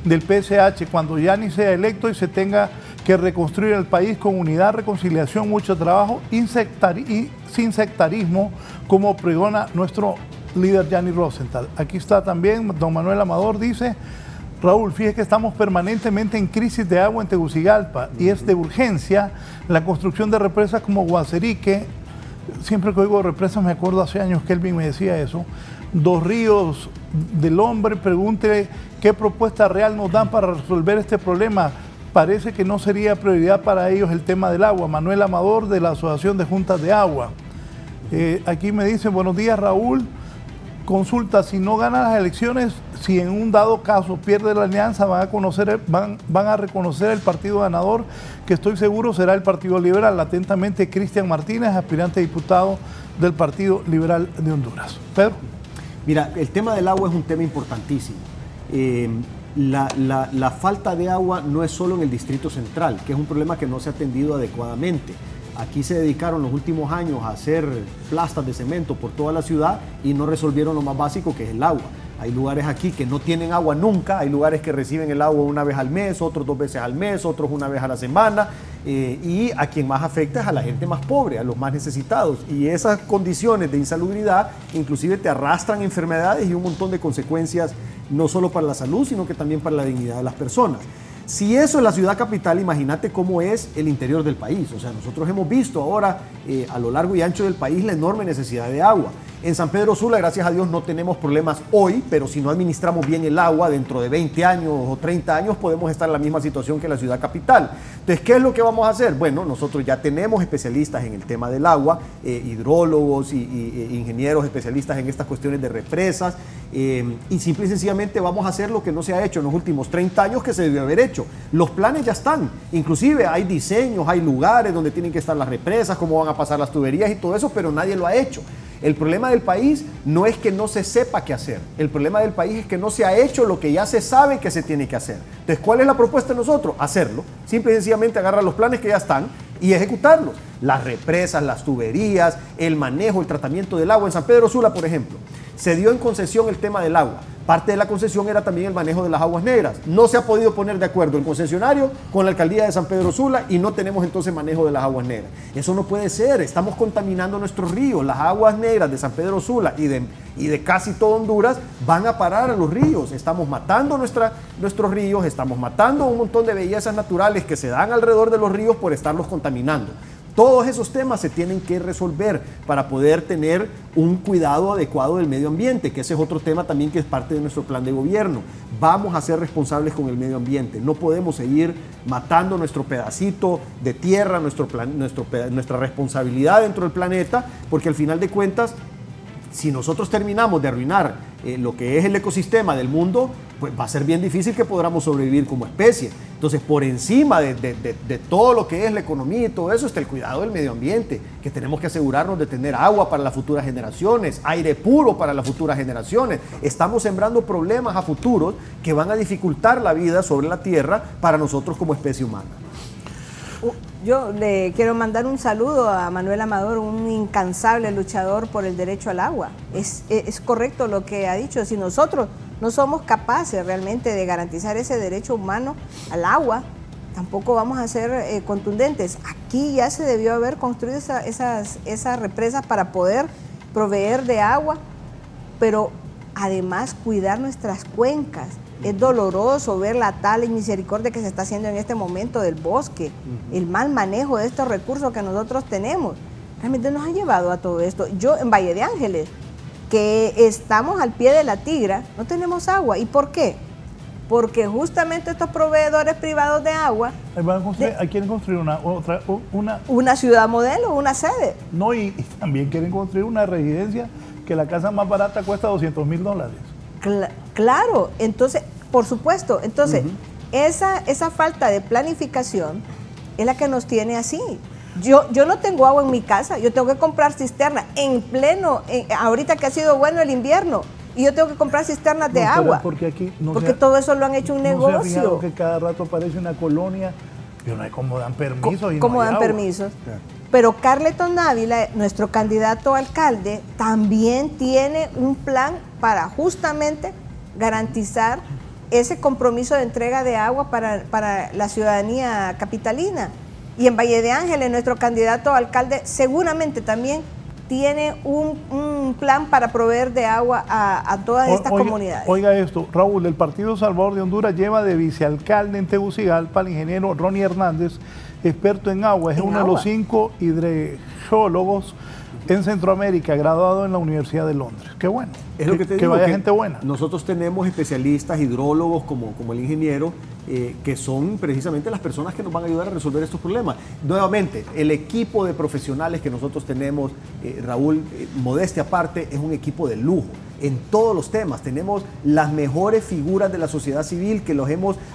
del PSH, cuando Yanni sea electo y se tenga que reconstruir el país con unidad, reconciliación, mucho trabajo y sin sectarismo, como pregona nuestro líder Yanni Rosenthal. Aquí está también don Manuel Amador, dice... Raúl, fíjese que estamos permanentemente en crisis de agua en Tegucigalpa y es de urgencia la construcción de represas como Guacerique. Siempre que oigo represas me acuerdo hace años que Kelvin me decía eso. Dos Ríos del Hombre, pregúntele qué propuesta real nos dan para resolver este problema. Parece que no sería prioridad para ellos el tema del agua. Manuel Amador de la Asociación de Juntas de Agua. Aquí me dicen, buenos días Raúl. Consulta, si no gana las elecciones, si en un dado caso pierde la alianza, van a reconocer el partido ganador, que estoy seguro será el Partido Liberal. Atentamente, Cristian Martínez, aspirante a diputado del Partido Liberal de Honduras. Pedro. Mira, el tema del agua es un tema importantísimo. La falta de agua no es solo en el Distrito Central, que es un problema que no se ha atendido adecuadamente. Aquí se dedicaron los últimos años a hacer plastas de cemento por toda la ciudad y no resolvieron lo más básico, que es el agua. Hay lugares aquí que no tienen agua nunca, hay lugares que reciben el agua una vez al mes, otros 2 veces al mes, otros una vez a la semana, y a quien más afecta es a la gente más pobre, a los más necesitados. Y esas condiciones de insalubridad inclusive te arrastran enfermedades y un montón de consecuencias, no solo para la salud, sino que también para la dignidad de las personas. Si eso es la ciudad capital, imagínate cómo es el interior del país. O sea, nosotros hemos visto ahora a lo largo y ancho del país la enorme necesidad de agua. En San Pedro Sula, gracias a Dios, no tenemos problemas hoy, pero si no administramos bien el agua, dentro de 20 años o 30 años podemos estar en la misma situación que la ciudad capital. Entonces, ¿qué es lo que vamos a hacer? Bueno, nosotros ya tenemos especialistas en el tema del agua, hidrólogos y ingenieros especialistas en estas cuestiones de represas, y simple y sencillamente vamos a hacer lo que no se ha hecho en los últimos 30 años que se debió haber hecho. Los planes ya están, inclusive hay diseños, hay lugares donde tienen que estar las represas, cómo van a pasar las tuberías y todo eso, pero nadie lo ha hecho. El problema del país no es que no se sepa qué hacer, el problema del país es que no se ha hecho lo que ya se sabe que se tiene que hacer. Entonces, ¿cuál es la propuesta de nosotros? Hacerlo, simple y sencillamente agarrar los planes que ya están y ejecutarlos. Las represas, las tuberías, el manejo, el tratamiento del agua. En San Pedro Sula, por ejemplo, se dio en concesión el tema del agua. Parte de la concesión era también el manejo de las aguas negras. No se ha podido poner de acuerdo el concesionario con la alcaldía de San Pedro Sula y no tenemos entonces manejo de las aguas negras. Eso no puede ser, estamos contaminando nuestros ríos. Las aguas negras de San Pedro Sula y de casi todo Honduras van a parar a los ríos. Estamos matando nuestros ríos, estamos matando un montón de bellezas naturales que se dan alrededor de los ríos por estarlos contaminando. Todos esos temas se tienen que resolver para poder tener un cuidado adecuado del medio ambiente, que ese es otro tema también que es parte de nuestro plan de gobierno. Vamos a ser responsables con el medio ambiente. No podemos seguir matando nuestro pedacito de tierra, nuestra responsabilidad dentro del planeta, porque al final de cuentas, si nosotros terminamos de arruinar lo que es el ecosistema del mundo, pues va a ser bien difícil que podamos sobrevivir como especie. Entonces, por encima de todo lo que es la economía y todo eso, está el cuidado del medio ambiente, que tenemos que asegurarnos de tener agua para las futuras generaciones, aire puro para las futuras generaciones. Estamos sembrando problemas a futuros que van a dificultar la vida sobre la Tierra para nosotros como especie humana. Yo le quiero mandar un saludo a Manuel Amador, un incansable luchador por el derecho al agua. Es correcto lo que ha dicho. Si nosotros no somos capaces realmente de garantizar ese derecho humano al agua, tampoco vamos a ser contundentes. Aquí ya se debió haber construido esas represas para poder proveer de agua, pero además cuidar nuestras cuencas. Es doloroso ver la tal misericordia que se está haciendo en este momento del bosque, el mal manejo de estos recursos que nosotros tenemos. Realmente nos ha llevado a todo esto. Yo en Valle de Ángeles, que estamos al pie de la Tigra, no tenemos agua. ¿Y por qué? Porque justamente estos proveedores privados de agua... quieren construir una ciudad modelo, una sede. No, y también quieren construir una residencia que la casa más barata cuesta $200,000. Claro, entonces, por supuesto, entonces, esa falta de planificación es la que nos tiene así. Yo no tengo agua en mi casa, yo tengo que comprar cisterna ahorita que ha sido bueno el invierno, y yo tengo que comprar cisternas de agua. Porque todo eso lo han hecho un negocio. ¿No se ha fijado que cada rato aparece una colonia? Yo no sé cómo dan permisos. ¿Cómo dan permisos? Pero Carleton Ávila, nuestro candidato a alcalde, también tiene un plan para justamente garantizar ese compromiso de entrega de agua para la ciudadanía capitalina. Y en Valle de Ángeles, nuestro candidato a alcalde seguramente también tiene un plan para proveer de agua a todas estas comunidades. Oiga esto, Raúl, el Partido Salvador de Honduras lleva de vicealcalde en Tegucigalpa al ingeniero Ronnie Hernández, experto en agua. Es uno de los 5 hidrogeólogos en Centroamérica, graduado en la Universidad de Londres. Qué bueno. Es lo que te digo, que vaya gente buena. Nosotros tenemos especialistas, hidrólogos como el ingeniero, que son precisamente las personas que nos van a ayudar a resolver estos problemas. Nuevamente, el equipo de profesionales que nosotros tenemos, Raúl, modestia aparte, es un equipo de lujo. En todos los temas tenemos las mejores figuras de la sociedad civil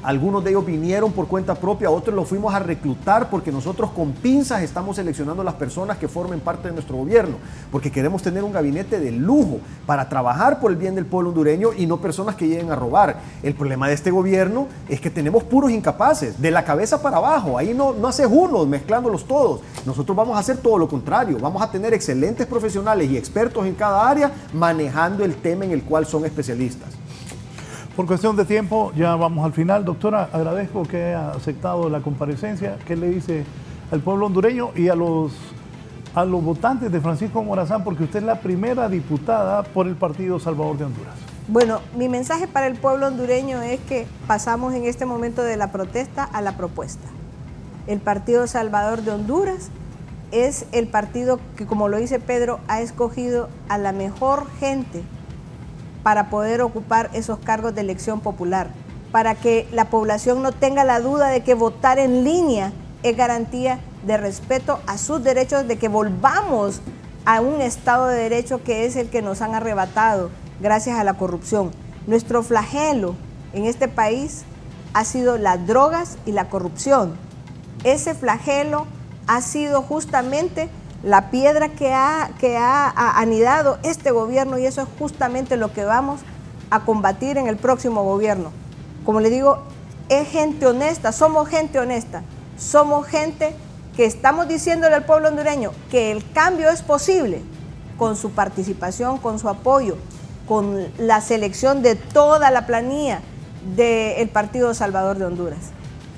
algunos de ellos vinieron por cuenta propia, otros los fuimos a reclutar porque nosotros con pinzas estamos seleccionando las personas que formen parte de nuestro gobierno, porque queremos tener un gabinete de lujo para trabajar por el bien del pueblo hondureño y no personas que lleguen a robar. El problema de este gobierno es que tenemos puros incapaces, de la cabeza para abajo, ahí no haces uno mezclándolos todos. Nosotros vamos a hacer todo lo contrario, vamos a tener excelentes profesionales y expertos en cada área manejando el tema en el cual son especialistas. Por cuestión de tiempo, ya vamos al final. Doctora, agradezco que haya aceptado la comparecencia. ¿Qué le dice al pueblo hondureño y a los votantes de Francisco Morazán? Porque usted es la primera diputada por el Partido Salvador de Honduras. Bueno, mi mensaje para el pueblo hondureño es que pasamos en este momento de la protesta a la propuesta. El Partido Salvador de Honduras es el partido que, como lo dice Pedro, ha escogido a la mejor gente para poder ocupar esos cargos de elección popular, para que la población no tenga la duda de que votar en línea es garantía de respeto a sus derechos, de que volvamos a un Estado de Derecho que es el que nos han arrebatado gracias a la corrupción. Nuestro flagelo en este país ha sido las drogas y la corrupción. Ese flagelo ha sido justamente la piedra que ha anidado este gobierno, y eso es justamente lo que vamos a combatir en el próximo gobierno. Como le digo, es gente honesta, somos gente que estamos diciéndole al pueblo hondureño que el cambio es posible con su participación, con su apoyo. con la selección de toda la planilla del Partido Salvador de Honduras.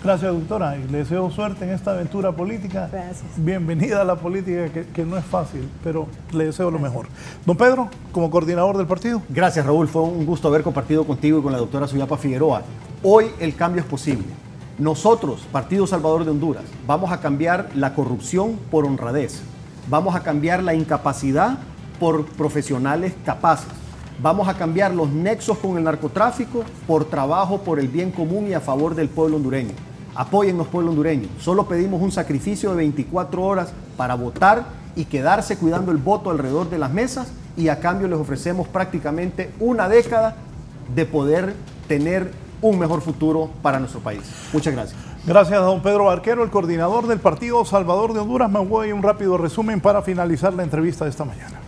Gracias, doctora, y le deseo suerte en esta aventura política. Gracias. Bienvenida a la política, que no es fácil, pero le deseo lo mejor. Don Pedro, como coordinador del partido. Gracias, Raúl. Fue un gusto haber compartido contigo y con la doctora Suyapa Figueroa. Hoy el cambio es posible. Nosotros, Partido Salvador de Honduras, vamos a cambiar la corrupción por honradez. Vamos a cambiar la incapacidad por profesionales capaces. Vamos a cambiar los nexos con el narcotráfico por trabajo por el bien común y a favor del pueblo hondureño. Apóyennos, pueblo hondureño. Solo pedimos un sacrificio de 24 horas para votar y quedarse cuidando el voto alrededor de las mesas, y a cambio les ofrecemos prácticamente una década de poder tener un mejor futuro para nuestro país. Muchas gracias. Gracias a don Pedro Barquero, el coordinador del Partido Salvador de Honduras. Me voy a un rápido resumen para finalizar la entrevista de esta mañana.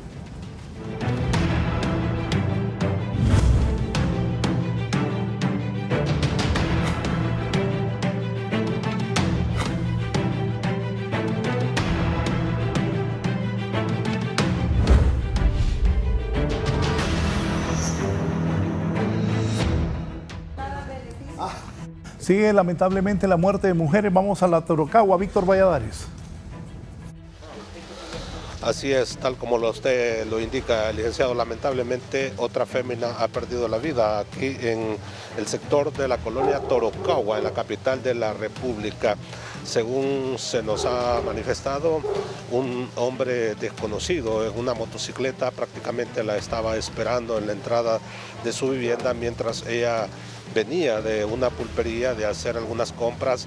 Sigue lamentablemente la muerte de mujeres. Vamos a la Torocagua. Víctor Valladares. Así es, tal como usted lo indica, licenciado, lamentablemente otra fémina ha perdido la vida aquí en el sector de la colonia Torocagua, en la capital de la República. Según se nos ha manifestado, un hombre desconocido en una motocicleta prácticamente la estaba esperando en la entrada de su vivienda mientras ella venía de una pulpería de hacer algunas compras,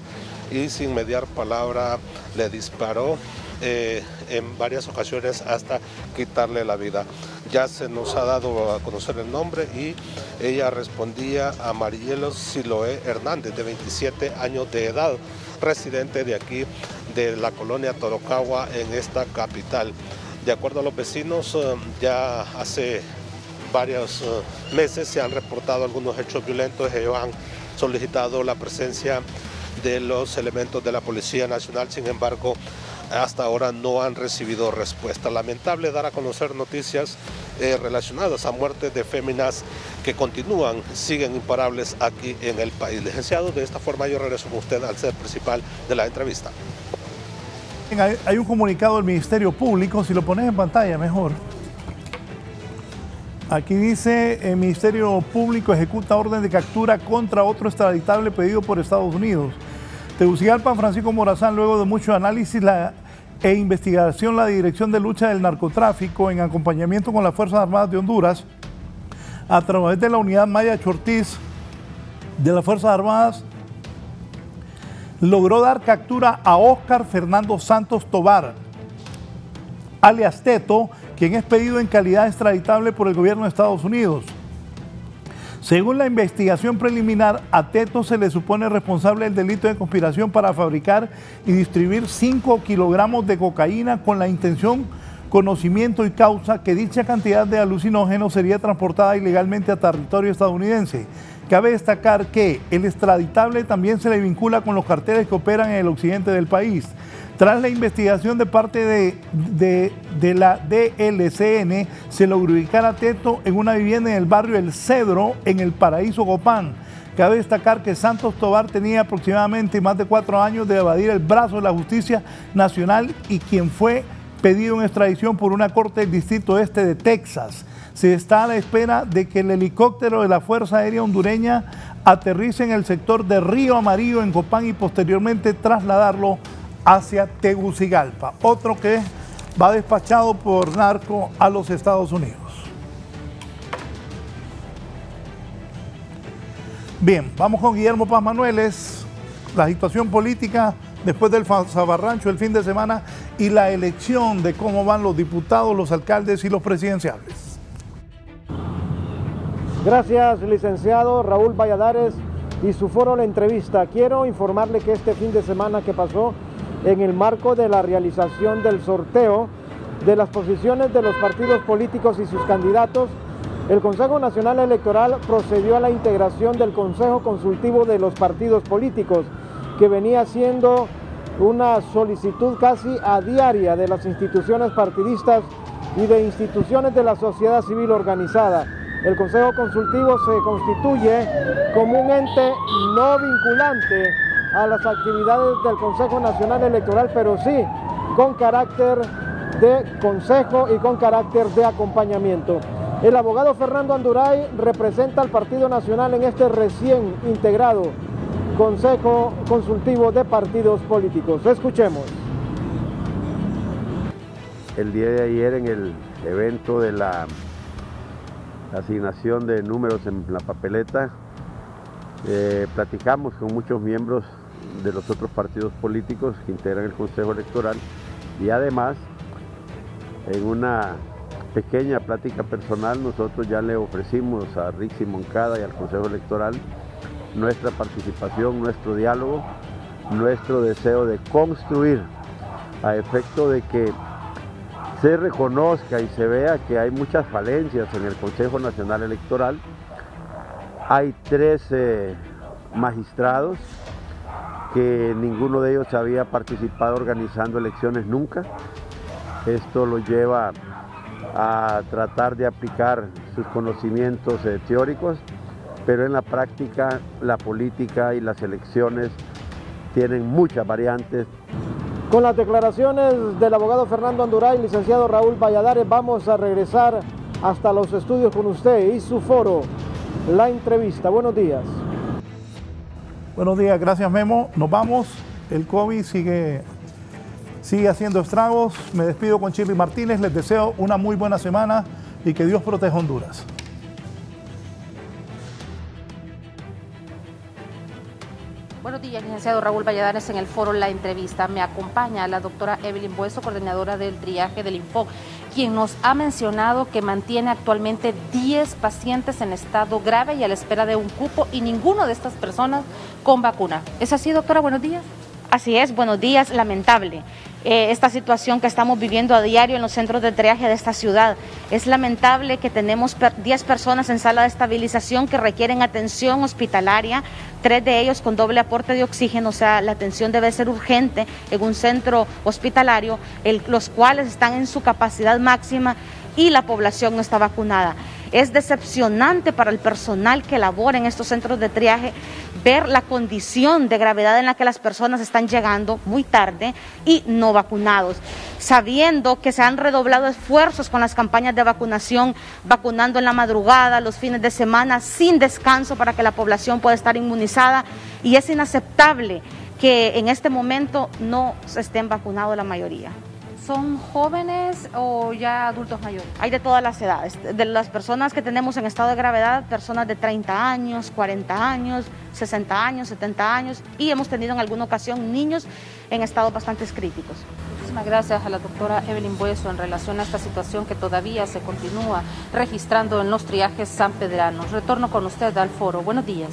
y sin mediar palabra le disparó en varias ocasiones hasta quitarle la vida. Ya se nos ha dado a conocer el nombre y ella respondía a Marielos Siloé Hernández, de 27 años de edad, residente de aquí, de la colonia Torocagua, en esta capital. De acuerdo a los vecinos, ya hace varios meses se han reportado algunos hechos violentos. Ellos han solicitado la presencia de los elementos de la Policía Nacional, sin embargo, hasta ahora no han recibido respuesta. Lamentable dar a conocer noticias relacionadas a muertes de féminas que continúan, siguen imparables aquí en el país. Licenciado, de esta forma yo regreso con usted al set principal de la entrevista. Hay un comunicado del Ministerio Público, si lo pones en pantalla mejor. Aquí dice: el Ministerio Público ejecuta orden de captura contra otro extraditable pedido por Estados Unidos. Tegucigalpa, Francisco Morazán. Luego de mucho análisis e investigación, la Dirección de Lucha del Narcotráfico, en acompañamiento con las Fuerzas Armadas de Honduras, a través de la unidad Maya Chortiz de las Fuerzas Armadas, logró dar captura a Óscar Fernando Santos Tobar, alias Teto, quien es pedido en calidad extraditable por el gobierno de Estados Unidos. Según la investigación preliminar, a Teto se le supone responsable del delito de conspiración para fabricar y distribuir 5 kilogramos de cocaína con la intención, conocimiento y causa que dicha cantidad de alucinógenos sería transportada ilegalmente a territorio estadounidense. Cabe destacar que el extraditable también se le vincula con los carteles que operan en el occidente del país. Tras la investigación de parte de la DLCN, se logró ubicar a Teto en una vivienda en el barrio El Cedro, en el Paraíso Copán. Cabe destacar que Santos Tobar tenía aproximadamente más de 4 años de evadir el brazo de la justicia nacional y quien fue pedido en extradición por una corte del Distrito Este de Texas. Se está a la espera de que el helicóptero de la Fuerza Aérea Hondureña aterrice en el sector de Río Amarillo, en Copán, y posteriormente trasladarlo hacia Tegucigalpa, otro que va despachado por narco a los Estados Unidos. Bien, vamos con Guillermo Paz Manueles. La situación política después del zafarrancho el fin de semana y la elección de cómo van los diputados, los alcaldes y los presidenciales. Gracias, licenciado Raúl Valladares y su foro La Entrevista. Quiero informarle que este fin de semana que pasó, en el marco de la realización del sorteo de las posiciones de los partidos políticos y sus candidatos, el Consejo Nacional Electoral procedió a la integración del Consejo Consultivo de los Partidos Políticos, que venía siendo una solicitud casi a diaria de las instituciones partidistas y de instituciones de la sociedad civil organizada. El Consejo Consultivo se constituye como un ente no vinculante a las actividades del Consejo Nacional Electoral, pero sí con carácter de consejo y con carácter de acompañamiento. El abogado Fernando Anduray representa al Partido Nacional en este recién integrado Consejo Consultivo de Partidos Políticos. Escuchemos. El día de ayer, en el evento de la asignación de números en la papeleta, platicamos con muchos miembros de los otros partidos políticos que integran el Consejo Electoral, y además, en una pequeña plática personal, nosotros ya le ofrecimos a Rixi Moncada y al Consejo Electoral nuestra participación, nuestro diálogo, nuestro deseo de construir, a efecto de que se reconozca y se vea que hay muchas falencias en el Consejo Nacional Electoral. Hay 13 magistrados que ninguno de ellos había participado organizando elecciones nunca. Esto lo lleva a tratar de aplicar sus conocimientos teóricos, pero en la práctica la política y las elecciones tienen muchas variantes. Con las declaraciones del abogado Fernando Anduray, licenciado Raúl Valladares, vamos a regresar hasta los estudios con usted y su foro, La Entrevista. Buenos días. Buenos días, gracias Memo. Nos vamos, el COVID sigue haciendo estragos. Me despido con Shirley Martínez, les deseo una muy buena semana y que Dios proteja Honduras. Buenos días, licenciado Raúl Valladares, en el foro La Entrevista. Me acompaña la doctora Evelyn Bueso, coordinadora del triaje del INFOC, quien nos ha mencionado que mantiene actualmente 10 pacientes en estado grave y a la espera de un cupo, y ninguno de estas personas con vacuna. ¿Es así, doctora? Buenos días. Así es, buenos días. Lamentable esta situación que estamos viviendo a diario en los centros de triaje de esta ciudad. Es lamentable que tenemos 10 personas en sala de estabilización que requieren atención hospitalaria, 3 de ellos con doble aporte de oxígeno, o sea, la atención debe ser urgente en un centro hospitalario, los cuales están en su capacidad máxima y la población no está vacunada. Es decepcionante para el personal que labora en estos centros de triaje ver la condición de gravedad en la que las personas están llegando muy tarde y no vacunados, sabiendo que se han redoblado esfuerzos con las campañas de vacunación, vacunando en la madrugada, los fines de semana, sin descanso para que la población pueda estar inmunizada, y es inaceptable que en este momento no se estén vacunados la mayoría. ¿Son jóvenes o ya adultos mayores? Hay de todas las edades. De las personas que tenemos en estado de gravedad, personas de 30 años, 40 años, 60 años, 70 años, y hemos tenido en alguna ocasión niños en estados bastante críticos. Muchísimas gracias a la doctora Evelyn Bueso en relación a esta situación que todavía se continúa registrando en los triajes sanpedranos. Retorno con usted al foro. Buenos días.